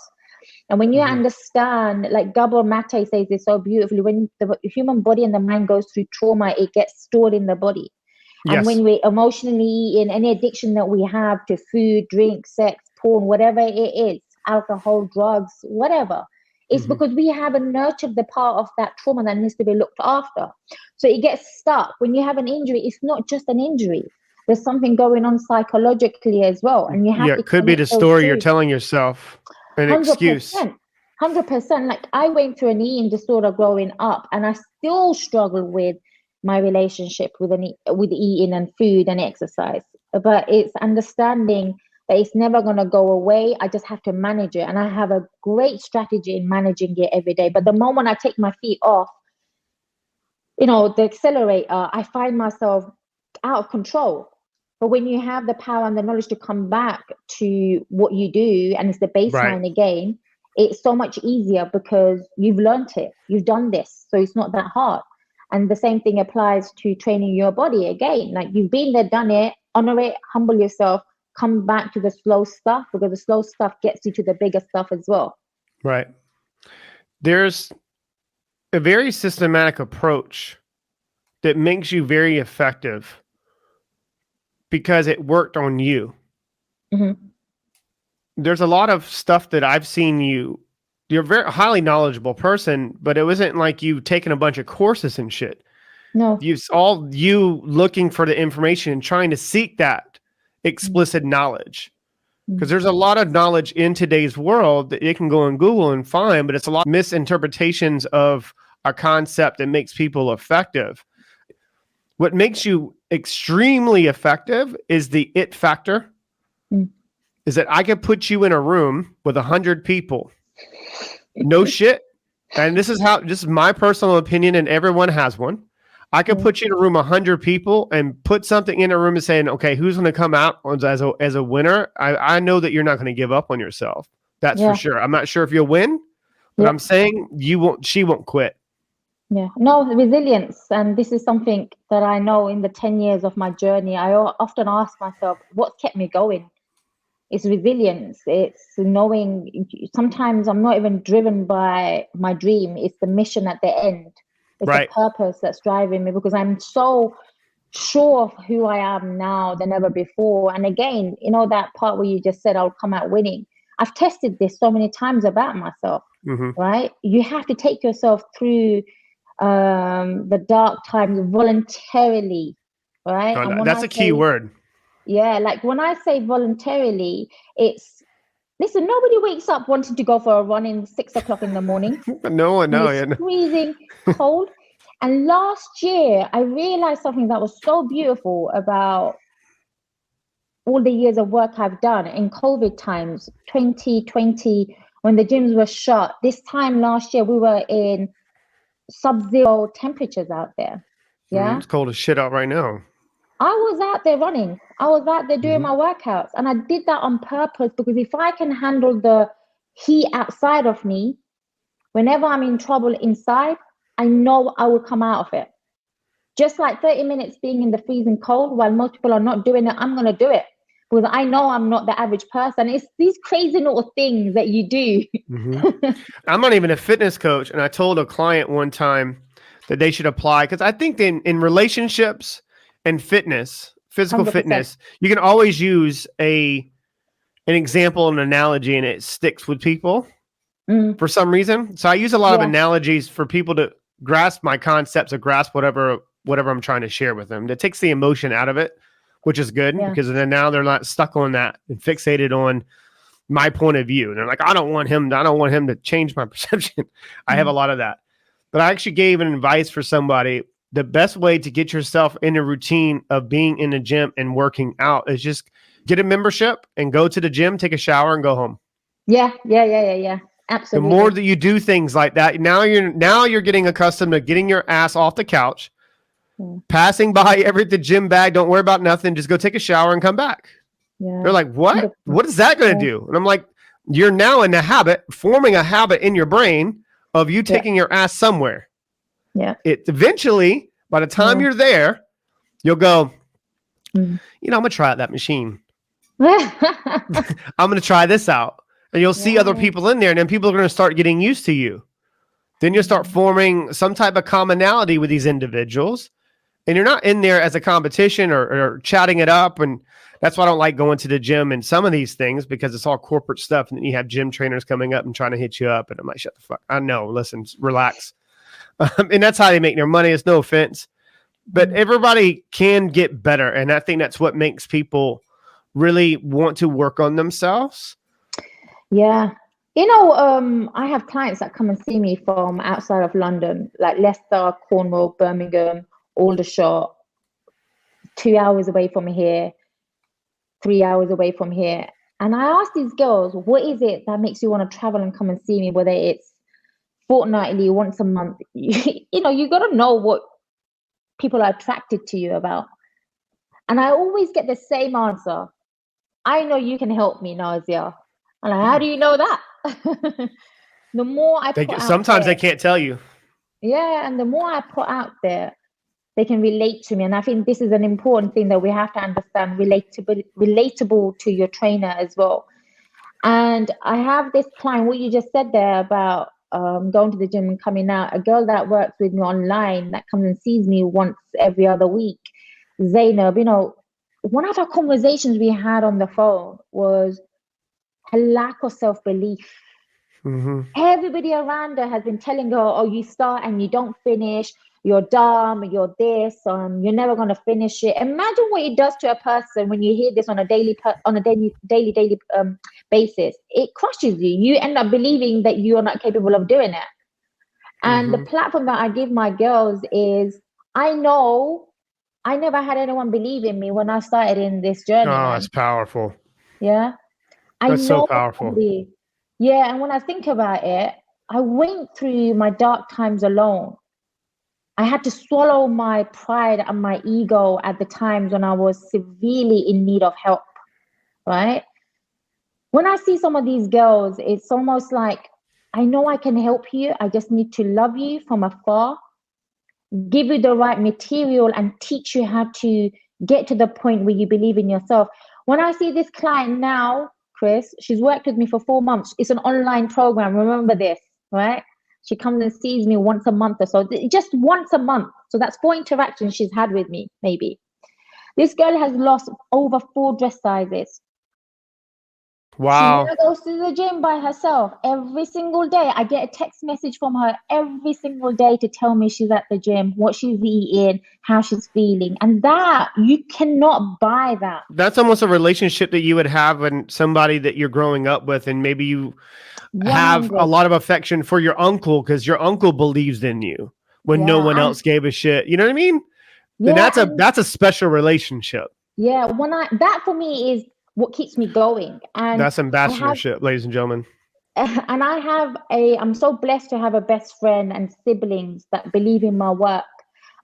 And when you understand, like Gabor Mate says this so beautifully, when the human body and the mind goes through trauma, it gets stored in the body. Yes. And when we're emotionally in any addiction that we have to food, drink, sex, porn, whatever it is, alcohol, drugs, whatever, it's because we haven't nurtured the part of that trauma that needs to be looked after. So it gets stuck. When you have an injury, it's not just an injury. There's something going on psychologically as well. And you have to. It could be the story you're telling yourself. An 100%, excuse. 100%. Like, I went through an eating disorder growing up, and I still struggle with my relationship with eating and food and exercise. But it's understanding that it's never going to go away. I just have to manage it. And I have a great strategy in managing it every day. But the moment I take my feet off, the accelerator, I find myself out of control. But when you have the power and the knowledge to come back to what you do, and it's the baseline again, it's so much easier because you've learned it. You've done this. So it's not that hard. And the same thing applies to training your body again. Like, you've been there, done it, honor it, humble yourself, come back to the slow stuff, because the slow stuff gets you to the bigger stuff as well. Right. There's a very systematic approach that makes you very effective because it worked on you. There's a lot of stuff that I've seen you're a very highly knowledgeable person, but it wasn't like you've taken a bunch of courses and shit. No. You looking for the information and trying to seek that explicit knowledge. Because there's a lot of knowledge in today's world that you can go on Google and find, but it's a lot of misinterpretations of a concept that makes people effective. What makes you extremely effective is the it factor. Is that I could put you in a room with 100 people. No shit. And this is my personal opinion, and everyone has one. I could put you in a room 100 people and put something in a room and saying, okay, who's going to come out as a winner? I know that you're not going to give up on yourself. That's for sure. I'm not sure if you'll win, but I'm saying she won't quit. Yeah, no, resilience. And this is something that I know in the 10 years of my journey, I often ask myself, what's kept me going? It's resilience. It's knowing sometimes I'm not even driven by my dream. It's the mission at the end. It's the purpose that's driving me, because I'm so sure of who I am now than ever before. And again, that part where you just said I'll come out winning. I've tested this so many times about myself, right? You have to take yourself through the dark times voluntarily, right? Oh, And when that's I a key say, word. yeah, like when I say voluntarily, it's, listen, nobody wakes up wanting to go for a run in 6 o'clock in the morning. No one, no, It's freezing cold. And last year, I realized something that was so beautiful about all the years of work I've done in COVID times, 2020, when the gyms were shut. This time last year, we were in sub-zero temperatures out there. Yeah. It's cold as shit out right now. I was out there running. I was out there doing my workouts. And I did that on purpose because if I can handle the heat outside of me, whenever I'm in trouble inside, I know I will come out of it. Just like 30 minutes being in the freezing cold while most people are not doing it, I'm going to do it because I know I'm not the average person. It's these crazy little things that you do. I'm not even a fitness coach. And I told a client one time that they should apply, because I think in relationships and fitness, physical 100%. fitness, you can always use an example, an analogy, and it sticks with people for some reason. So I use a lot of analogies for people to grasp my concepts or grasp whatever I'm trying to share with them. That takes the emotion out of it, which is good because then now they're not stuck on that and fixated on my point of view. And they're like, I don't want him to change my perception. I have a lot of that. But I actually gave an advice for somebody. The best way to get yourself in a routine of being in the gym and working out is just get a membership and go to the gym, take a shower, and go home. Yeah. Absolutely. The more that you do things like that, now you're getting accustomed to getting your ass off the couch, passing by the gym bag. Don't worry about nothing. Just go take a shower and come back. Yeah. They're like, what? What is that going to do? And I'm like, you're now in the habit, forming a habit in your brain of you taking your ass somewhere. Yeah. It eventually, by the time you're there, you'll go, I'm going to try out that machine. I'm going to try this out. And you'll see other people in there, and then people are going to start getting used to you. Then you'll start forming some type of commonality with these individuals. And you're not in there as a competition or chatting it up. And that's why I don't like going to the gym and some of these things, because it's all corporate stuff. And then you have gym trainers coming up and trying to hit you up. And I'm like, shut the fuck. I know. Listen, relax. And that's how they make their money. It's no offense. But everybody can get better. And I think that's what makes people really want to work on themselves. Yeah. I have clients that come and see me from outside of London, like Leicester, Cornwall, Birmingham, Aldershot, 2 hours away from here, 3 hours away from here. And I ask these girls, what is it that makes you want to travel and come and see me, whether it's fortnightly, once a month? You got to know what people are attracted to you about. And I always get the same answer. I know you can help me, Nazia. I'm like, how do you know that? The more I put out sometimes there, they can't tell you. Yeah, and the more I put out there, they can relate to me. And I think this is an important thing that we have to understand, relatable to your trainer as well. And I have this client, what you just said there about going to the gym and coming out, a girl that works with me online that comes and sees me once every other week, Zainab, one of our conversations we had on the phone was her lack of self-belief. Everybody around her has been telling her, oh, you start and you don't finish, you're dumb, you're this, you're never going to finish it. Imagine what it does to a person when you hear this on a daily basis. It crushes you. You end up believing that you are not capable of doing it. And the platform that I give my girls is, I know I never had anyone believe in me when I started in this journey. Oh, that's powerful. Yeah. That's so powerful. Yeah. And when I think about it, I went through my dark times alone. I had to swallow my pride and my ego at the times when I was severely in need of help, right? When I see some of these girls, it's almost like, I know I can help you. I just need to love you from afar, give you the right material, and teach you how to get to the point where you believe in yourself. When I see this client now, Chris, she's worked with me for 4 months. It's an online program. Remember this, right? She comes and sees me once a month or so, just once a month. So that's 4 interactions she's had with me, maybe. This girl has lost over 4 dress sizes. Wow. She never goes to the gym by herself. Every single day, I get a text message from her every single day to tell me she's at the gym, what she's eating, how she's feeling. And that, you cannot buy that. That's almost a relationship that you would have when somebody that you're growing up with, and maybe you have 100. a lot of affection for your uncle because your uncle believes in you when no one else gave a shit. You know what I mean? Yeah, And that's a special relationship. Yeah, that for me is what keeps me going. And That's ambassadorship, ladies and gentlemen. And I'm so blessed to have a best friend and siblings that believe in my work.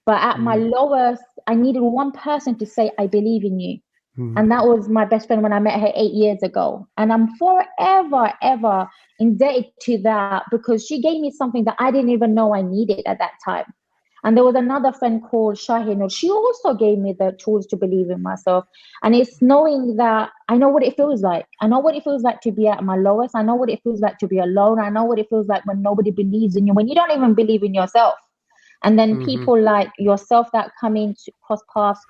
But at my lowest, I needed one person to say, I believe in you. And that was my best friend when I met her 8 years ago. And I'm forever, ever indebted to that, because she gave me something that I didn't even know I needed at that time. And there was another friend called Shaheen. She also gave me the tools to believe in myself. And it's knowing that I know what it feels like. I know what it feels like to be at my lowest. I know what it feels like to be alone. I know what it feels like when nobody believes in you, when you don't even believe in yourself. And then people like yourself that come in to cross paths,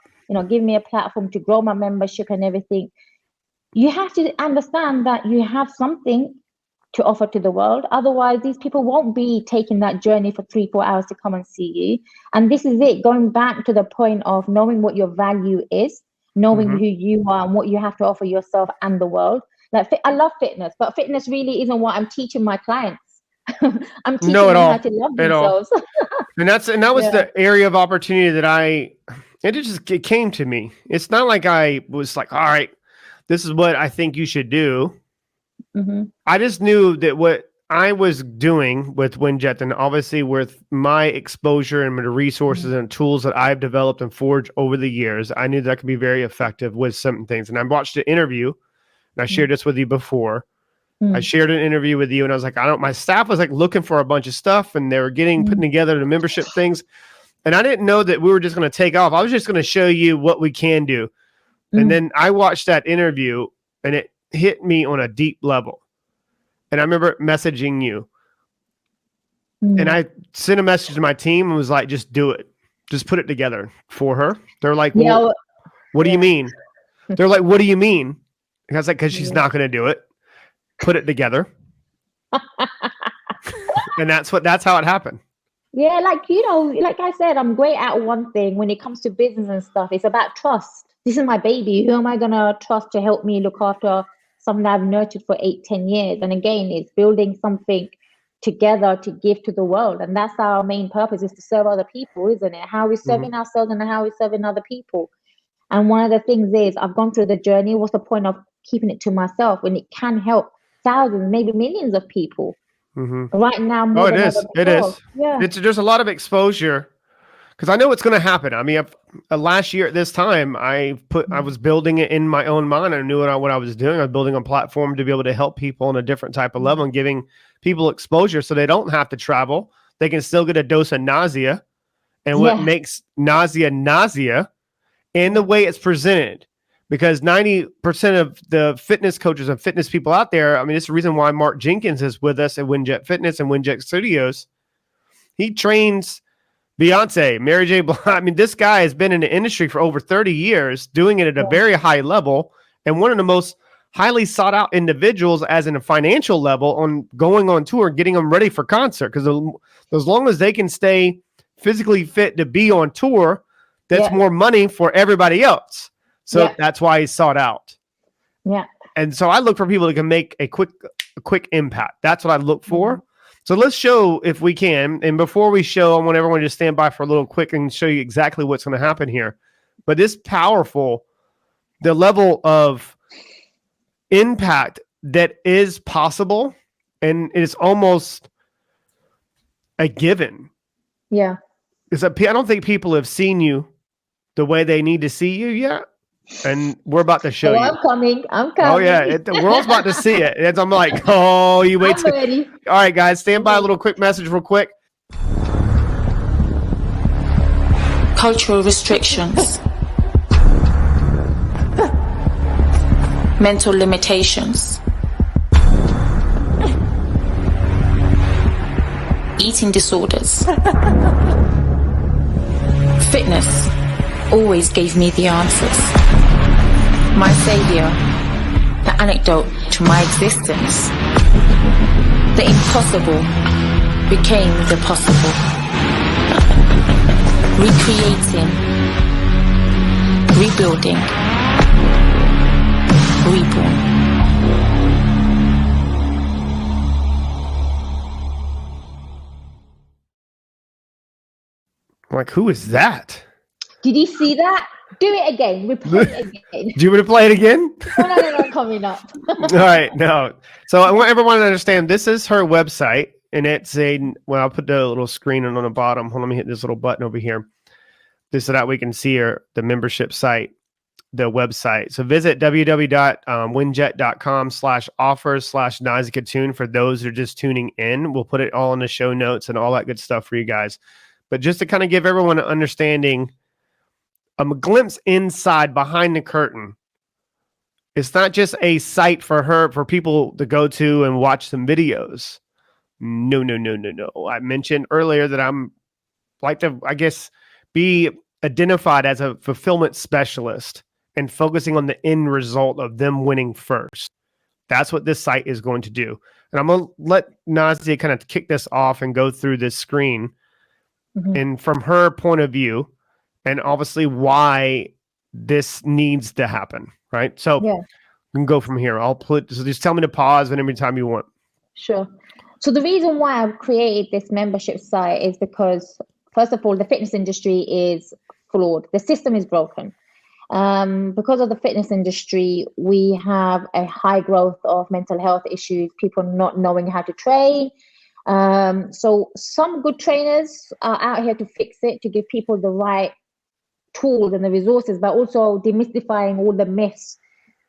give me a platform to grow my membership and everything. You have to understand that you have something to offer to the world. Otherwise, these people won't be taking that journey for 3-4 hours to come and see you. And this is it, going back to the point of knowing what your value is, knowing who you are and what you have to offer yourself and the world. Like, I love fitness, but fitness really isn't what I'm teaching my clients. I'm teaching them how to love themselves. And that was the area of opportunity that it came to me. It's not like I was like, all right, this is what I think you should do. I just knew that what I was doing with WinJet, and obviously with my exposure and the resources and tools that I've developed and forged over the years, I knew that could be very effective with certain things. And I watched an interview, and I shared this with you before. I shared an interview with you, and I was like, my staff was like looking for a bunch of stuff, and they were putting together the membership things. And I didn't know that we were just going to take off. I was just going to show you what we can do. And then I watched that interview, and it hit me on a deep level. And I remember messaging you. And I sent a message to my team and was like, just do it. Just put it together for her. They're like, well, what do you mean? They're like, what do you mean? And I was like, because she's not going to do it. Put it together. And that's how it happened. Yeah, like I said, I'm great at one thing. When it comes to business and stuff, it's about trust. This is my baby. Who am I going to trust to help me look after something I've nurtured for 8-10 years? And again, it's building something together to give to the world. And that's our main purpose, is to serve other people, isn't it? How we're serving ourselves and how we're serving other people. And one of the things is, I've gone through the journey. What's the point of keeping it to myself when it can help thousands, maybe millions of people? Right now, more than ever before. It is. Yeah. There's a lot of exposure, because I know what's going to happen. I mean, last year at this time, I was building it in my own mind. I knew what I was doing. I was building a platform to be able to help people on a different type of level and giving people exposure so they don't have to travel. They can still get a dose of nausea. And what makes nausea and the way it's presented. Because 90% of the fitness coaches and fitness people out there, I mean, it's the reason why Mark Jenkins is with us at WinJet Fitness and WinJet Studios. He trains Beyonce, Mary J. Blige. I mean, this guy has been in the industry for over 30 years, doing it at a very high level, and one of the most highly sought out individuals as in a financial level on going on tour, getting them ready for concert. Because as long as they can stay physically fit to be on tour, that's more money for everybody else. So that's why he's sought out. Yeah. And so I look for people that can make a quick impact. That's what I look for. So let's show if we can. And before we show, I want everyone to just stand by for a little quick and show you exactly what's going to happen here. But it's powerful, the level of impact that is possible. And it's almost a given. Yeah. Because I don't think people have seen you the way they need to see you yet. And we're about to show you. I'm coming. Oh, yeah. The world's about to see it. And I'm like, oh, you wait. I'm ready. All right, guys. Stand by. A little quick message real quick. Cultural restrictions. Mental limitations. Eating disorders. Fitness always gave me the answers. My savior, the anecdote to my existence. The impossible became the possible. Recreating, rebuilding, reborn. I'm like, who is that? Did you see that? Do it again. Repeat it again. Do you want to play it again? No, coming up. All right, no. So I want everyone to understand this is her website, and it's well, I'll put the little screen on the bottom. Hold on, let me hit this little button over here. This so that we can see the membership site, the website. So visit www.winjet.com/offers/NAZIA KHATUN for those who are just tuning in. We'll put it all in the show notes and all that good stuff for you guys. But just to kind of give everyone an understanding, a glimpse inside behind the curtain. It's not just a site for people to go to and watch some videos. No. I mentioned earlier that I'm like to, I guess, be identified as a fulfillment specialist and focusing on the end result of them winning first. That's what this site is going to do. And I'm going to let NAZIA kind of kick this off and go through this screen. Mm-hmm. And from her point of view, and obviously why this needs to happen, right? So we can go from here. So just tell me to pause whenever time you want. Sure. So the reason why I've created this membership site is because, first of all, the fitness industry is flawed. The system is broken. Because of the fitness industry, we have a high growth of mental health issues, people not knowing how to train. So some good trainers are out here to fix it, to give people the right tools and the resources, but also demystifying all the myths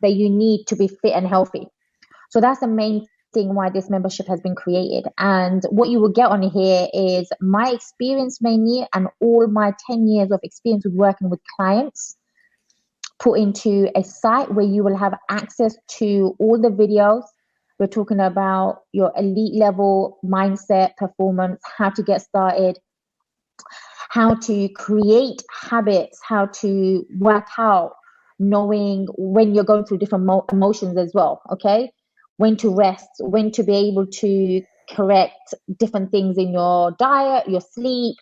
that you need to be fit and healthy. So that's the main thing why this membership has been created. And what you will get on here is my experience mainly, and all my 10 years of experience with working with clients put into a site where you will have access to all the videos. We're talking about your elite level mindset, performance, how to get started, how to create habits, how to work out, knowing when you're going through different emotions as well, okay? When to rest, when to be able to correct different things in your diet, your sleep.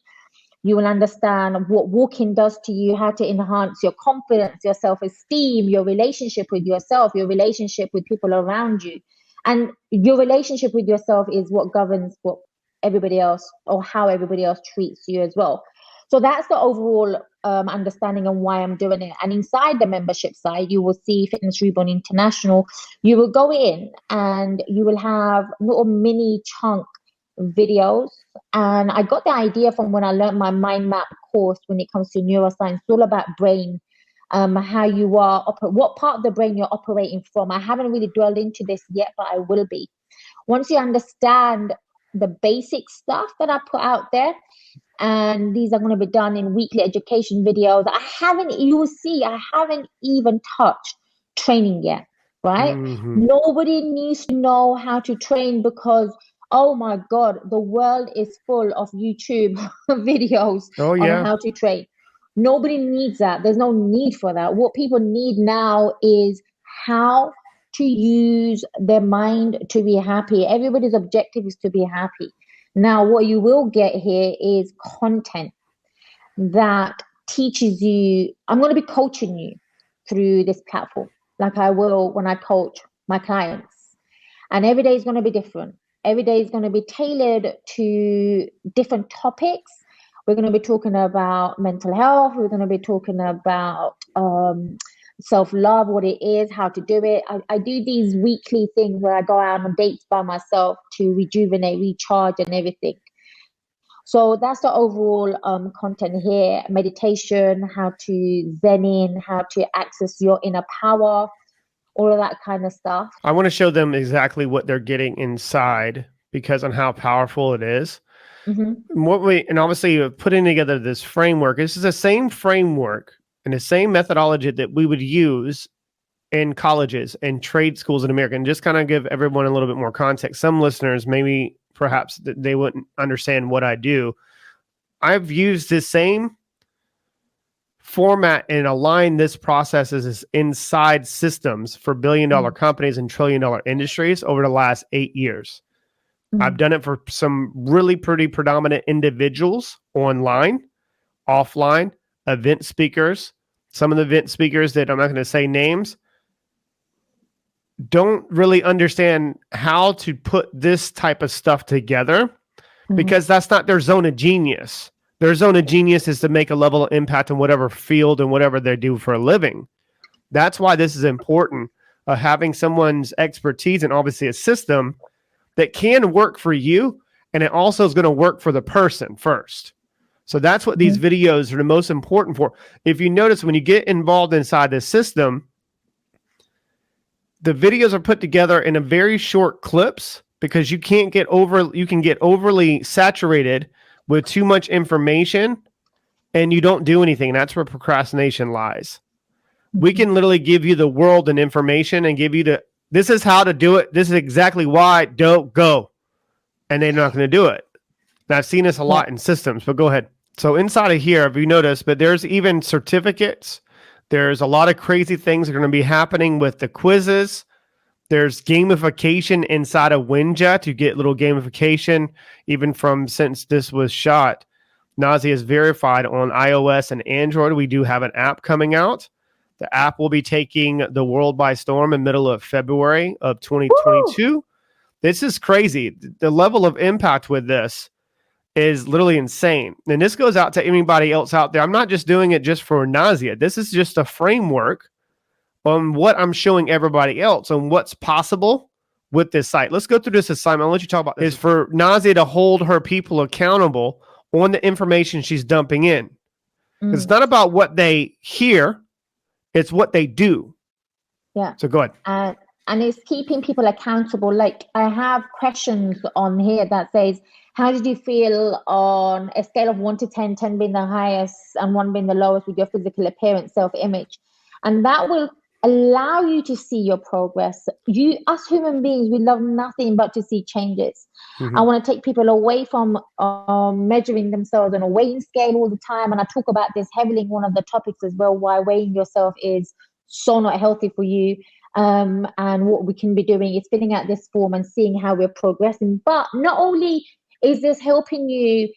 You will understand what walking does to you, how to enhance your confidence, your self-esteem, your relationship with yourself, your relationship with people around you. And your relationship with yourself is what governs what everybody else, or how everybody else treats you as well. So that's the overall understanding of why I'm doing it. And inside the membership side, you will see Fitness Reborn International. You will go in and you will have little mini chunk videos. And I got the idea from when I learned my mind map course when it comes to neuroscience. It's all about brain, how you are, what part of the brain you're operating from. I haven't really dwelled into this yet, but I will be. Once you understand the basic stuff that I put out there, and these are going to be done in weekly education videos. You will see, I haven't even touched training yet, right? Mm-hmm. Nobody needs to know how to train because, oh my God, the world is full of YouTube videos on how to train. Nobody needs that. There's no need for that. What people need now is how to use their mind to be happy. Everybody's objective is to be happy. Now, what you will get here is content that teaches you. I'm going to be coaching you through this platform, like I will when I coach my clients. And every day is going to be different. Every day is going to be tailored to different topics. We're going to be talking about mental health. We're going to be talking about self-love, what it is, how to do it. I do these weekly things where I go out on dates by myself to rejuvenate, recharge and everything. So that's the overall content here. Meditation, how to zen in, how to access your inner power, all of that kind of stuff. I want to show them exactly what they're getting inside because on how powerful it is. Mm-hmm. And obviously putting together this framework, this is the same framework and the same methodology that we would use in colleges and trade schools in America. And just kind of give everyone a little bit more context. Some listeners, maybe perhaps they wouldn't understand what I do. I've used the same format and align this processes inside systems for billion-dollar companies and trillion-dollar industries over the last 8 years. I've done it for some really pretty predominant individuals online, offline, event speakers. Some of the event speakers that I'm not going to say names don't really understand how to put this type of stuff together because that's not their zone of genius. Their zone of genius is to make a level of impact in whatever field and whatever they do for a living. That's why this is important, having someone's expertise and obviously a system that can work for you, and it also is going to work for the person first. So that's what these videos are the most important for. If you notice, when you get involved inside this system, the videos are put together in a very short clips because you can get overly saturated with too much information and you don't do anything. That's where procrastination lies. We can literally give you the world and information and give you this is how to do it. This is exactly why. Don't go. And they're not going to do it. And I've seen this a lot in systems, but go ahead. So inside of here, if you notice, but there's even certificates. There's a lot of crazy things that are going to be happening with the quizzes. There's gamification inside of WinJet. You get little gamification even from since this was shot. NAZIA is verified on iOS and Android. We do have an app coming out. The app will be taking the world by storm in the middle of February of 2022. Woo! This is crazy. The level of impact with this is literally insane. And this goes out to anybody else out there. I'm not just doing it just for NAZIA. This is just a framework on what I'm showing everybody else on what's possible with this site. Let's go through this assignment. I'll let you talk about this. Is for NAZIA to hold her people accountable on the information she's dumping in. It's not about what they hear. It's what they do. Yeah. So go ahead. And it's keeping people accountable. Like I have questions on here that says, how did you feel on a scale of 1 to 10, 10 being the highest and 1 being the lowest with your physical appearance, self-image? And that will allow you to see your progress. Us human beings, we love nothing but to see changes. I want to take people away from measuring themselves on a weighing scale all the time. And I talk about this heavily in one of the topics as well, why weighing yourself is so not healthy for you. And what we can be doing is filling out this form and seeing how we're progressing. But not only is this helping you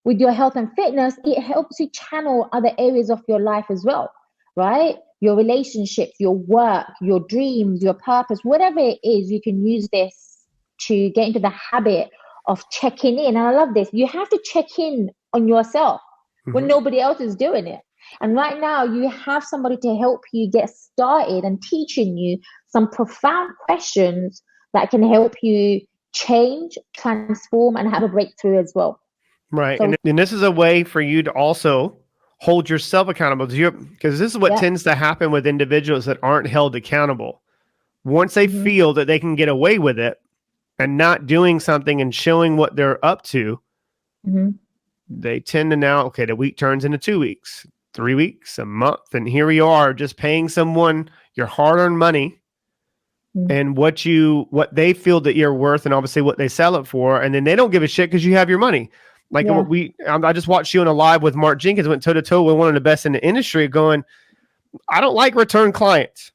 with your health and fitness, it helps you channel other areas of your life as well, right? Your relationships, your work, your dreams, your purpose, whatever it is, you can use this to get into the habit of checking in. And I love this. You have to check in on yourself when nobody else is doing it. And right now you have somebody to help you get started and teaching you some profound questions that can help you change, transform, and have a breakthrough as well. Right. So, and this is a way for you to also hold yourself accountable, because this is what tends to happen with individuals that aren't held accountable. Once they feel that they can get away with it and not doing something and showing what they're up to, they tend to now, okay, the week turns into 2 weeks, 3 weeks, a month. And here we are just paying someone your hard-earned money and what they feel that you're worth and obviously what they sell it for. And then they don't give a shit because you have your money. Like I just watched you on a live with Mark Jenkins, went toe to toe with one of the best in the industry going, I don't like return clients.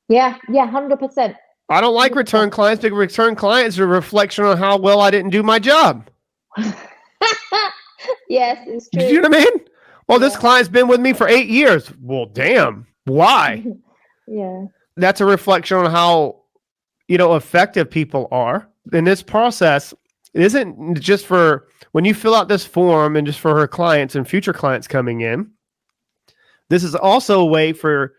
Yeah, 100%. I don't like return clients because return clients are a reflection on how well I didn't do my job. Yes, it's true. You know what I mean? Well, this client's been with me for 8 years. Well, damn. Why? That's a reflection on how, effective people are. In this process, it isn't just for when you fill out this form and just for her clients and future clients coming in. This is also a way for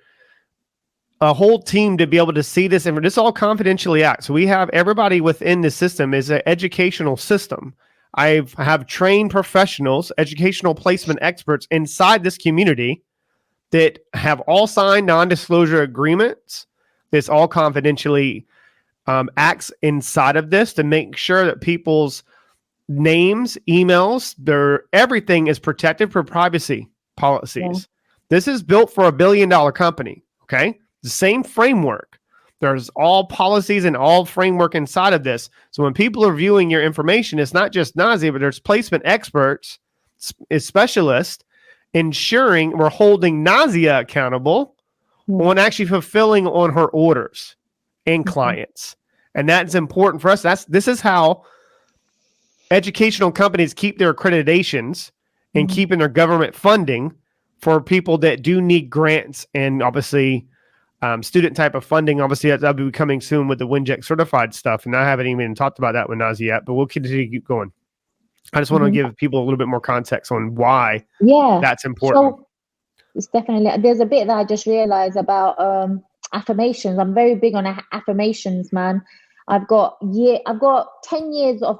a whole team to be able to see this, and this all confidentially act. So we have everybody within the system is an educational system. I have trained professionals, educational placement experts inside this community that have all signed non-disclosure agreements. This all confidentially acts inside of this to make sure that people's names, emails, everything is protected for privacy policies. This is built for $1 billion company. Okay. The same framework. There's all policies and all framework inside of this. So when people are viewing your information, it's not just NAZIA, but there's placement experts, specialists ensuring we're holding NAZIA accountable on actually fulfilling on her orders and clients. And that's important for us. This is how educational companies keep their accreditations and keeping their government funding for people that do need grants and obviously student type of funding. Obviously, that'll be coming soon with the WinJect certified stuff. And I haven't even talked about that with NAZIA yet, but we'll continue to keep going. I just want to give people a little bit more context on why that's important. So it's definitely, there's a bit that I just realized about affirmations. I'm very big on affirmations, man. I've got 10 years of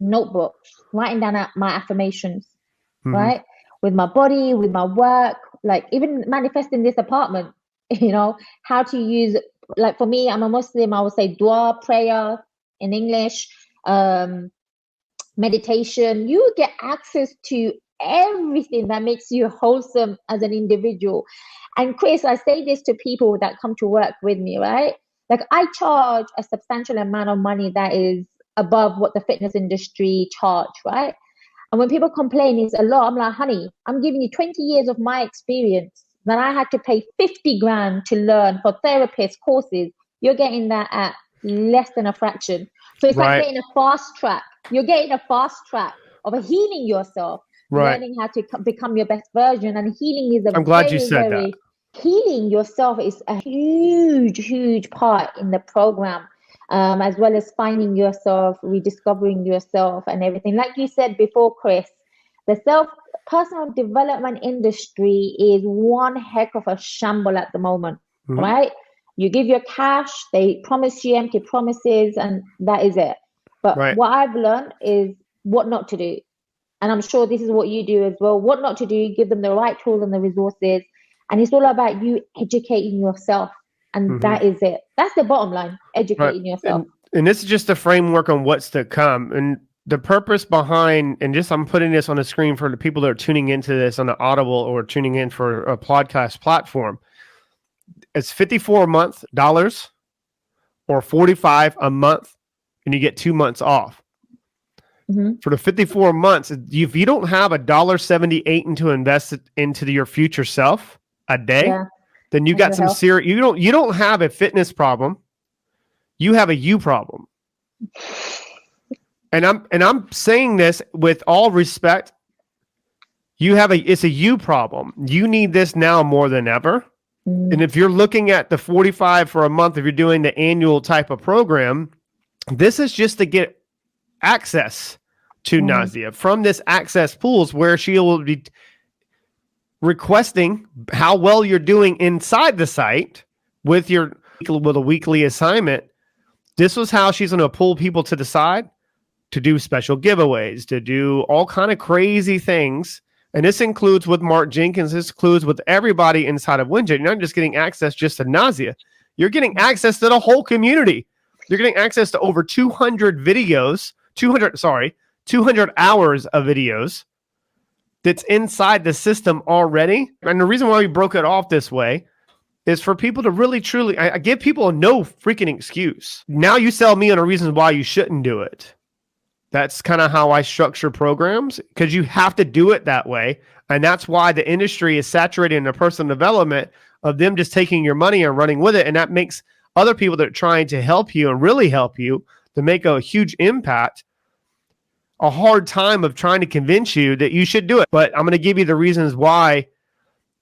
notebooks, writing down my affirmations, right? With my body, with my work, like even manifesting this apartment, how to use, like for me, I'm a Muslim, I would say dua, prayer in English, meditation. You get access to everything that makes you wholesome as an individual. And Chris, I say this to people that come to work with me, right? Like I charge a substantial amount of money that is above what the fitness industry charge, right? And when people complain it's a lot, I'm like, honey, I'm giving you 20 years of my experience that I had to pay 50 grand to learn for therapist courses. You're getting that at less than a fraction. So it's like getting a fast track. You're getting a fast track of healing yourself, learning how to become your best version. And healing is I'm glad you said that. Healing yourself is a huge part in the program, as well as finding yourself, rediscovering yourself and everything. Like you said before, Chris, the personal development industry is one heck of a shamble at the moment, right? You give your cash, they promise you empty promises, and that is it. But what I've learned is what not to do. And I'm sure this is what you do as well. What not to do, give them the right tools and the resources. And it's all about you educating yourself. And that is it. That's the bottom line, educating yourself. And this is just a framework on what's to come. And the purpose behind, and just I'm putting this on the screen for the people that are tuning into this on the Audible or tuning in for a podcast platform. It's $54 a month or $45 a month, and you get 2 months off. For the 54 months, if you don't have $1.78 to invest into your future self a day, then you got some serious. You don't have a fitness problem. You have a you problem. And I'm saying this with all respect. It's a you problem. You need this now more than ever. And if you're looking at the 45 for a month, if you're doing the annual type of program, this is just to get access to NAZIA from this access pools where she will be requesting how well you're doing inside the site with a weekly assignment. This was how she's going to pull people to the side to do special giveaways, to do all kind of crazy things. And this includes with Mark Jenkins. This includes with everybody inside of WinJect. You're not just getting access just to NAZIA. You're getting access to the whole community. You're getting access to over 200 videos, 200 hours of videos that's inside the system already. And the reason why we broke it off this way is for people to really, truly, I give people no freaking excuse. Now you sell me on the reasons why you shouldn't do it. That's kind of how I structure programs, because you have to do it that way. And that's why the industry is saturated in the personal development of them just taking your money and running with it. And that makes other people that are trying to help you and really help you to make a huge impact a hard time of trying to convince you that you should do it. But I'm going to give you the reasons why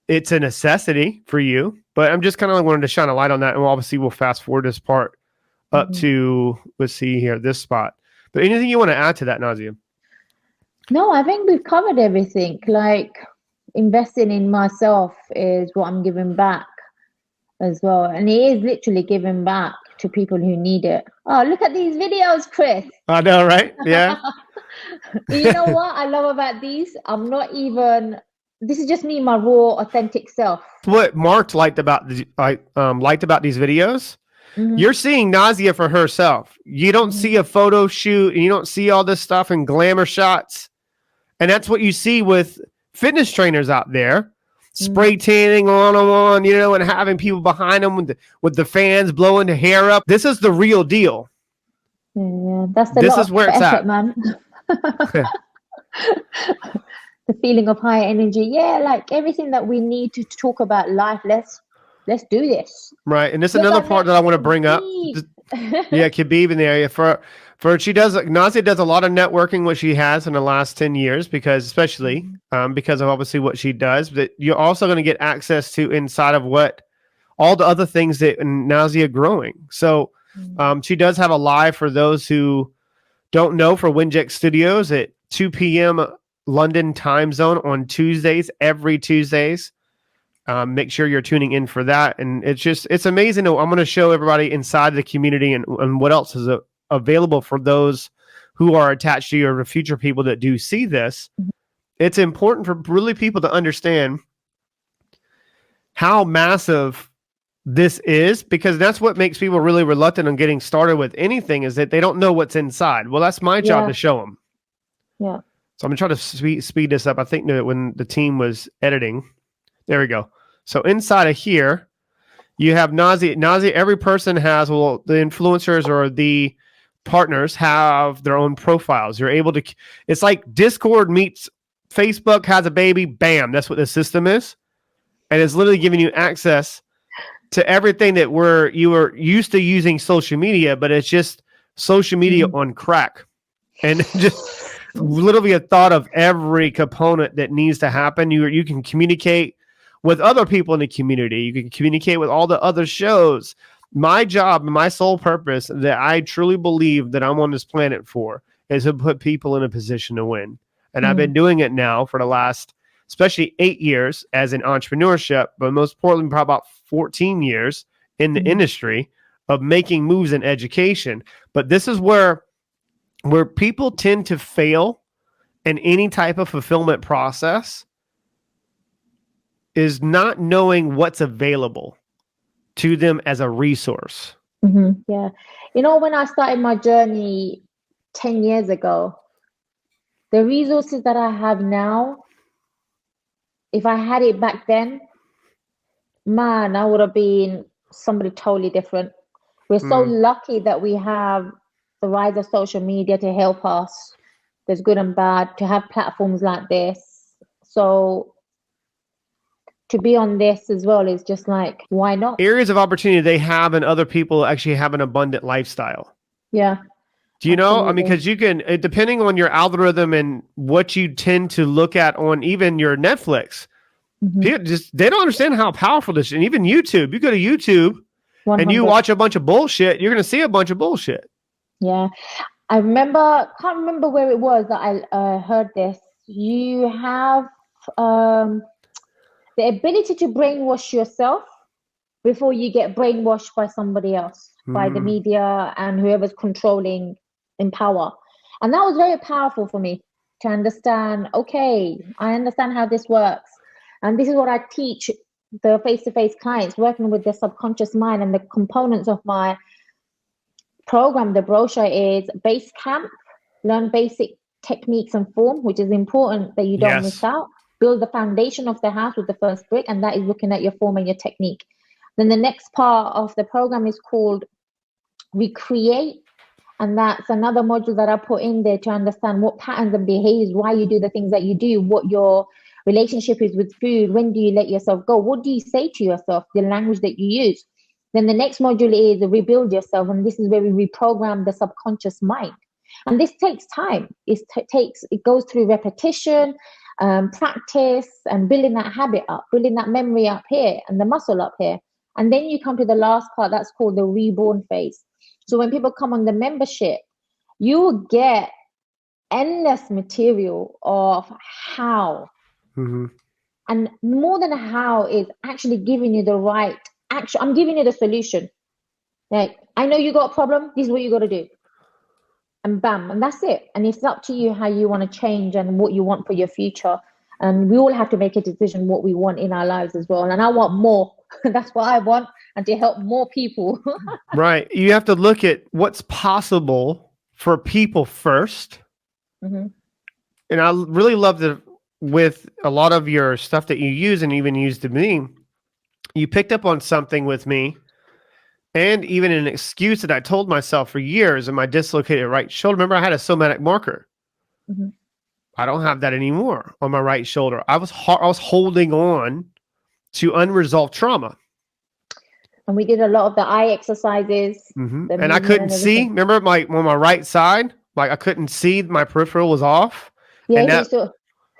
it's a necessity for you. But I'm just kind of wanted to shine a light on that. And obviously we'll fast forward this part up to, let's see here, this spot. But anything you want to add to that, NAZIA? No, I think we've covered everything. Like investing in myself is what I'm giving back as well. And it is literally giving back to people who need it. Oh, look at these videos, Chris. I know, right? Yeah. You know what I love about these? This is just me, my raw, authentic self. What Mark liked about these videos, you're seeing NAZIA for herself. You don't see a photo shoot, and you don't see all this stuff and glamour shots. And that's what you see with fitness trainers out there, spray tanning on, and having people behind them with the fans blowing the hair up. This is the real deal. Yeah, that's this is where it's effort, at, man. the feeling of high energy. Yeah, like everything that we need to talk about life. Let's do this. Right. And this is Look, another I part met that I want to bring up. Khabib. Yeah, Khabib in the area for she does NAZIA does a lot of networking, what she has in the last 10 years, because especially because of obviously what she does, but you're also going to get access to inside of what all the other things that NAZIA growing. So she does have a live for those who don't know for Winject Studios at 2 p.m. London time zone on Tuesdays, every Tuesdays. Make sure you're tuning in for that. And it's amazing. I'm going to show everybody inside the community and what else is available for those who are attached to you or future people that do see this. It's important for really people to understand how massive this is, because that's what makes people really reluctant on getting started with anything, is that they don't know what's inside. Well, that's my job to show them. Yeah. So I'm going to try to speed this up. I think that when the team was editing, there we go. So inside of here, you have NAZIA. Every person has, well, the influencers or the partners have their own profiles. You're able to, it's like Discord meets Facebook has a baby. Bam. That's what the system is. And it's literally giving you access to everything that you were used to using social media, but it's just social media on crack. And just literally a thought of every component that needs to happen. You can communicate with other people in the community. You can communicate with all the other shows. My job and my sole purpose that I truly believe that I'm on this planet for is to put people in a position to win. And I've been doing it now for the last, especially 8 years as an entrepreneurship, but most importantly, probably about 14 years in the industry of making moves in education. But this is where people tend to fail in any type of fulfillment process, is not knowing what's available to them as a resource. Yeah. You know, when I started my journey 10 years ago, the resources that I have now, if I had it back then, man, I would have been somebody totally different. We're so lucky that we have the rise of social media to help us. There's good and bad, to have platforms like this. So to be on this as well is just like, why not? Areas of opportunity they have, and other people actually have an abundant lifestyle. Yeah. Do you know? I mean, Absolutely. because you can, depending on your algorithm and what you tend to look at on even your Netflix, people they don't understand how powerful this is. And even YouTube, you go to YouTube and you 100. watch a bunch of bullshit, you're going to see a bunch of bullshit. Yeah. Can't remember where it was that I heard this. You have the ability to brainwash yourself before you get brainwashed by somebody else, by the media and whoever's controlling in power. And that was very powerful for me to understand, okay, I understand how this works. And this is what I teach the face-to-face clients, working with the subconscious mind. And the components of my program, the brochure, is base camp, learn basic techniques and form, which is important that you don't miss out. Build the foundation of the house with the first brick, and that is looking at your form and your technique. Then the next part of the program is called recreate, and that's another module that I put in there to understand what patterns and behaviors, why you do the things that you do, what your relationship is with food, when do you let yourself go, what do you say to yourself, the language that you use. Then the next module is rebuild yourself, and this is where we reprogram the subconscious mind. And this takes time. It goes through repetition, practice, and building that habit up, building that memory up here and the muscle up here. And then you come to the last part, that's called the reborn phase. So when people come on the membership, you will get endless material of how. And more than a how is actually giving you the right action. I'm giving you the solution. Like, I know you got a problem. This is what you got to do. And bam, and that's it. And it's up to you how you want to change and what you want for your future. And we all have to make a decision what we want in our lives as well. And I want more. That's what I want, and to help more people. Right. You have to look at what's possible for people first. And I really love that with a lot of your stuff that you use and even used to me, you picked up on something with me, and even an excuse that I told myself for years in my dislocated right shoulder. Remember, I had a somatic marker. I don't have that anymore on my right shoulder. I was holding on to unresolved trauma. And we did a lot of the eye exercises. And I couldn't see. Remember on my right side, like I couldn't see. My peripheral was off. Yeah,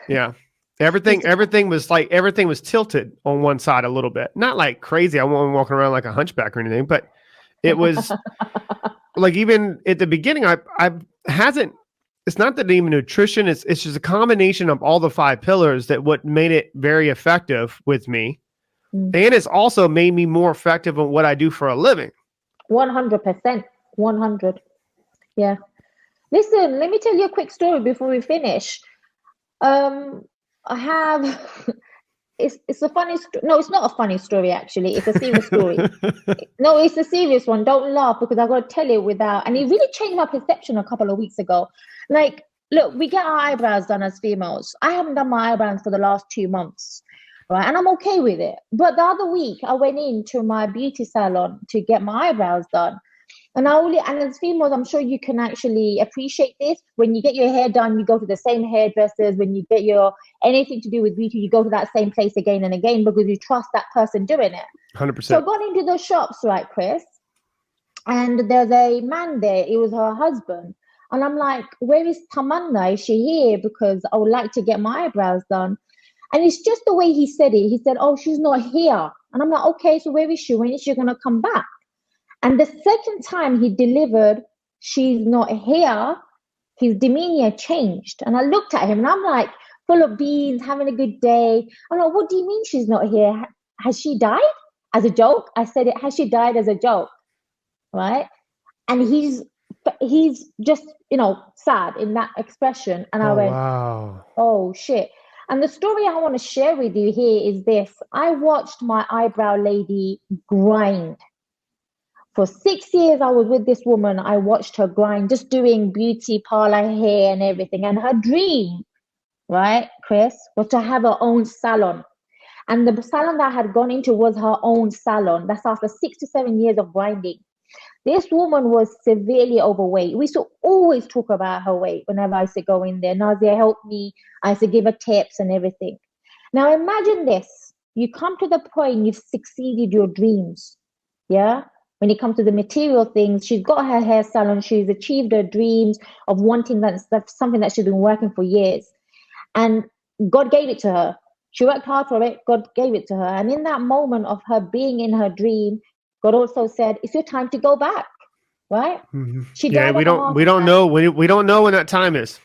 yeah. Everything was tilted on one side a little bit. Not like crazy. I wasn't walking around like a hunchback or anything, but it was like even at the beginning, it's not that even nutrition, it's just a combination of all the 5 pillars that what made it very effective with me. And it's also made me more effective on what I do for a living. 100%. 100. Yeah. Listen, let me tell you a quick story before we finish. I have, it's a funny story. No, it's not a funny story, actually. It's a serious story. No, it's a serious one. Don't laugh, because I got to tell it without, and it really changed my perception a couple of weeks ago. Like, look, we get our eyebrows done as females. I haven't done my eyebrows for the last 2 months, right? And I'm okay with it. But the other week, I went into my beauty salon to get my eyebrows done. And as females, I'm sure you can actually appreciate this. When you get your hair done, you go to the same hairdressers. When you get anything to do with beauty, you go to that same place again and again because you trust that person doing it. 100%. So I got into the shops, right, Chris? And there's a man there. It was her husband. And I'm like, where is Tamanna? Is she here? Because I would like to get my eyebrows done. And it's just the way he said it. He said, oh, she's not here. And I'm like, okay, so where is she? When is she going to come back? And the second time he delivered, she's not here, his demeanor changed. And I looked at him and I'm like, full of beans, having a good day. I'm like, what do you mean she's not here? Has she died? As a joke? I said it, has she died as a joke? Right? And he's just, sad in that expression. And I went, wow. Oh, shit. And the story I want to share with you here is this. I watched my eyebrow lady grind. For 6 years, I was with this woman. I watched her grind, just doing beauty parlor hair and everything. And her dream, right, Chris, was to have her own salon. And the salon that I had gone into was her own salon. That's after 6 to 7 years of grinding. This woman was severely overweight. We used to always talk about her weight whenever I used to go in there. Nazia, help me. I used to give her tips and everything. Now imagine this. You come to the point you've succeeded your dreams. Yeah? When it comes to the material things, she's got her hair salon. She's achieved her dreams of wanting that's something that she's been working for years. And God gave it to her. She worked hard for it. God gave it to her. And in that moment of her being in her dream, God also said, it's your time to go back, right? Mm-hmm. She died we don't know when that time is.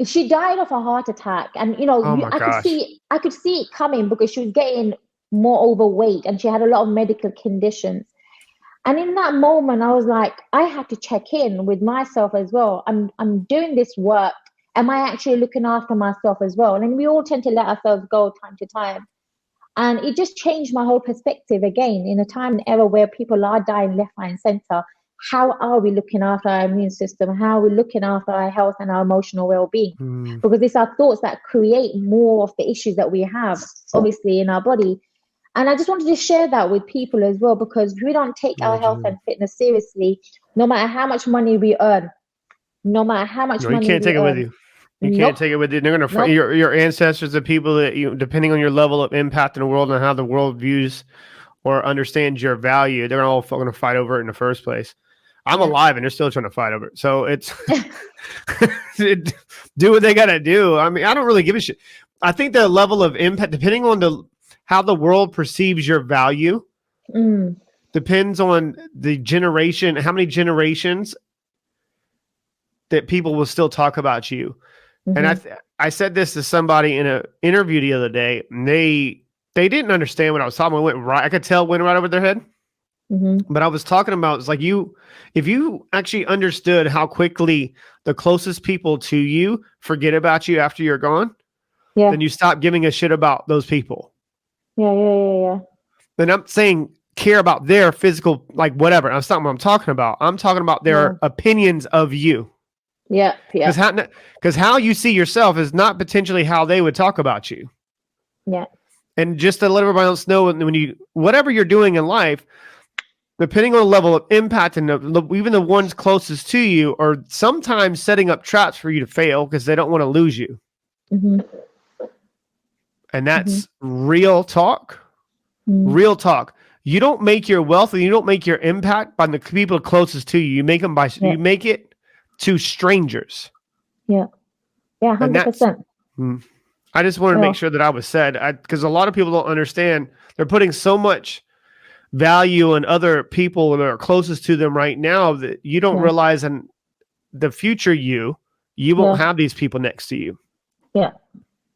She died of a heart attack. And, I could see it coming because she was getting more overweight and she had a lot of medical conditions. And in that moment, I was like, I had to check in with myself as well. I'm doing this work. Am I actually looking after myself as well? And we all tend to let ourselves go time to time. And it just changed my whole perspective again in a time and era where people are dying left, right, and center. How are we looking after our immune system? How are we looking after our health and our emotional well-being? Because it's our thoughts that create more of the issues that we have, obviously, in our body. And I just wanted to share that with people as well, because if we don't take our health and fitness seriously, no matter how much money we earn, no matter how much money you can't take it with you. You can't take it with you. They're going to your ancestors, the people that depending on your level of impact in the world and how the world views or understands your value, they're all going to fight over it in the first place. I'm alive and they're still trying to fight over it. So it's do what they got to do. I mean, I don't really give a shit. I think the level of impact, depending on how the world perceives your value, depends on the generation, how many generations that people will still talk about you. And I said this to somebody in an interview the other day, and they didn't understand what I was talking about. I could tell it went right over their head. But I was talking about, it's like if you actually understood how quickly the closest people to you forget about you after you're gone, then you stop giving a shit about those people. Yeah. Then I'm saying care about their physical, like whatever. That's not what I'm talking about. I'm talking about their opinions of you. Yeah. Because how you see yourself is not potentially how they would talk about you. Yeah. And just to let everybody else know, when whatever you're doing in life, depending on the level of impact and even the ones closest to you are sometimes setting up traps for you to fail because they don't want to lose you. Mm-hmm. And that's real talk. Mm-hmm. Real talk. You don't make your wealth and you don't make your impact by the people closest to you. You make them by you make it to strangers. Yeah. Yeah, And that's 100%. I just wanted to make sure that I was said, because a lot of people don't understand. They're putting so much value in other people that are closest to them right now that you don't realize in the future you won't have these people next to you. Yeah.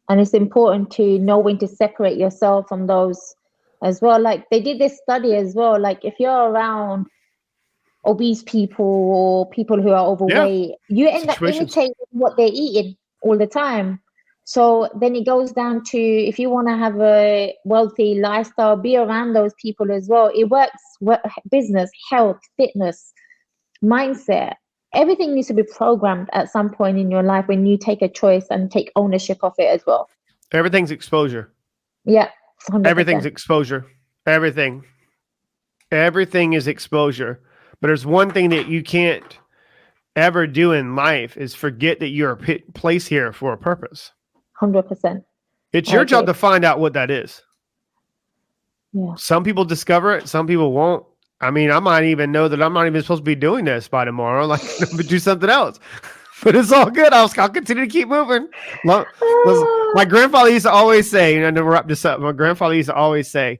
And it's important to know when to separate yourself from those as well. Like they did this study as well. Like if you're around obese people or people who are overweight, you end up imitating what they're eating all the time. So then it goes down to, if you want to have a wealthy lifestyle, be around those people as well. It works, business, health, fitness, mindset. Everything needs to be programmed at some point in your life when you take a choice and take ownership of it as well. Everything's exposure. Yeah. 100%. Everything's exposure. Everything is exposure. But there's one thing that you can't ever do in life is forget that you're placed here for a purpose. 100%. It's your job to find out what that is. Yeah. Some people discover it. Some people won't. I mean, I might even know that I'm not even supposed to be doing this by tomorrow. Like, do something else. But it's all good. I'll continue to keep moving. My grandfather used to always say, and to wrap this up, my grandfather used to always say,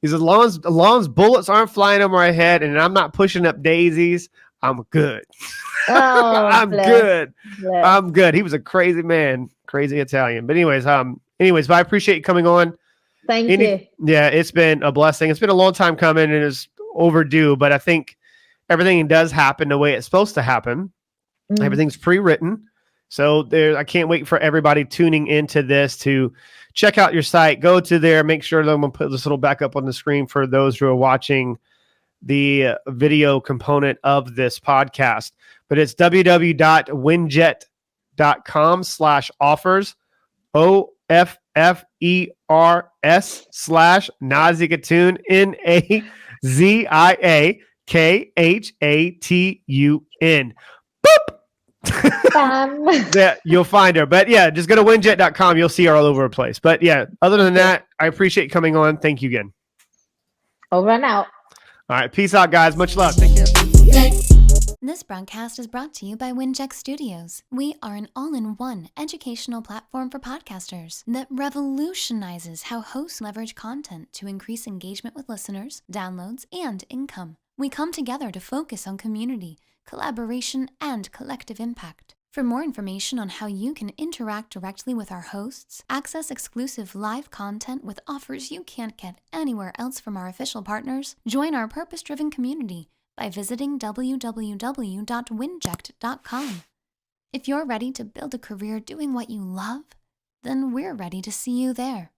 he said, as long as bullets aren't flying over my head and I'm not pushing up daisies, I'm good. I'm good. Bless. I'm good. He was a crazy man, crazy Italian. But anyways, but I appreciate you coming on. Thank you. Yeah, it's been a blessing. It's been a long time coming and it's overdue, but I think everything does happen the way it's supposed to happen. Everything's pre-written. So I can't wait for everybody tuning into this to check out your site. Go to there, make sure that I'm going to put this little back up on the screen for those who are watching the video component of this podcast. But it's www.winjet.com/offers, OFFERS/NAZIA KHATUN, NAZIA KHATUN. Boop. Yeah, you'll find her. But yeah, just go to winjet.com. You'll see her all over the place. But yeah, other than that, I appreciate you coming on. Thank you again. Over and out. All right. Peace out, guys. Much love. Take care. This broadcast is brought to you by Winjet Studios. We are an all-in-one educational platform for podcasters that revolutionizes how hosts leverage content to increase engagement with listeners, downloads, and income. We come together to focus on community, collaboration, and collective impact. For more information on how you can interact directly with our hosts, access exclusive live content with offers you can't get anywhere else from our official partners, join our purpose-driven community by visiting www.winjet.com. If you're ready to build a career doing what you love, then we're ready to see you there.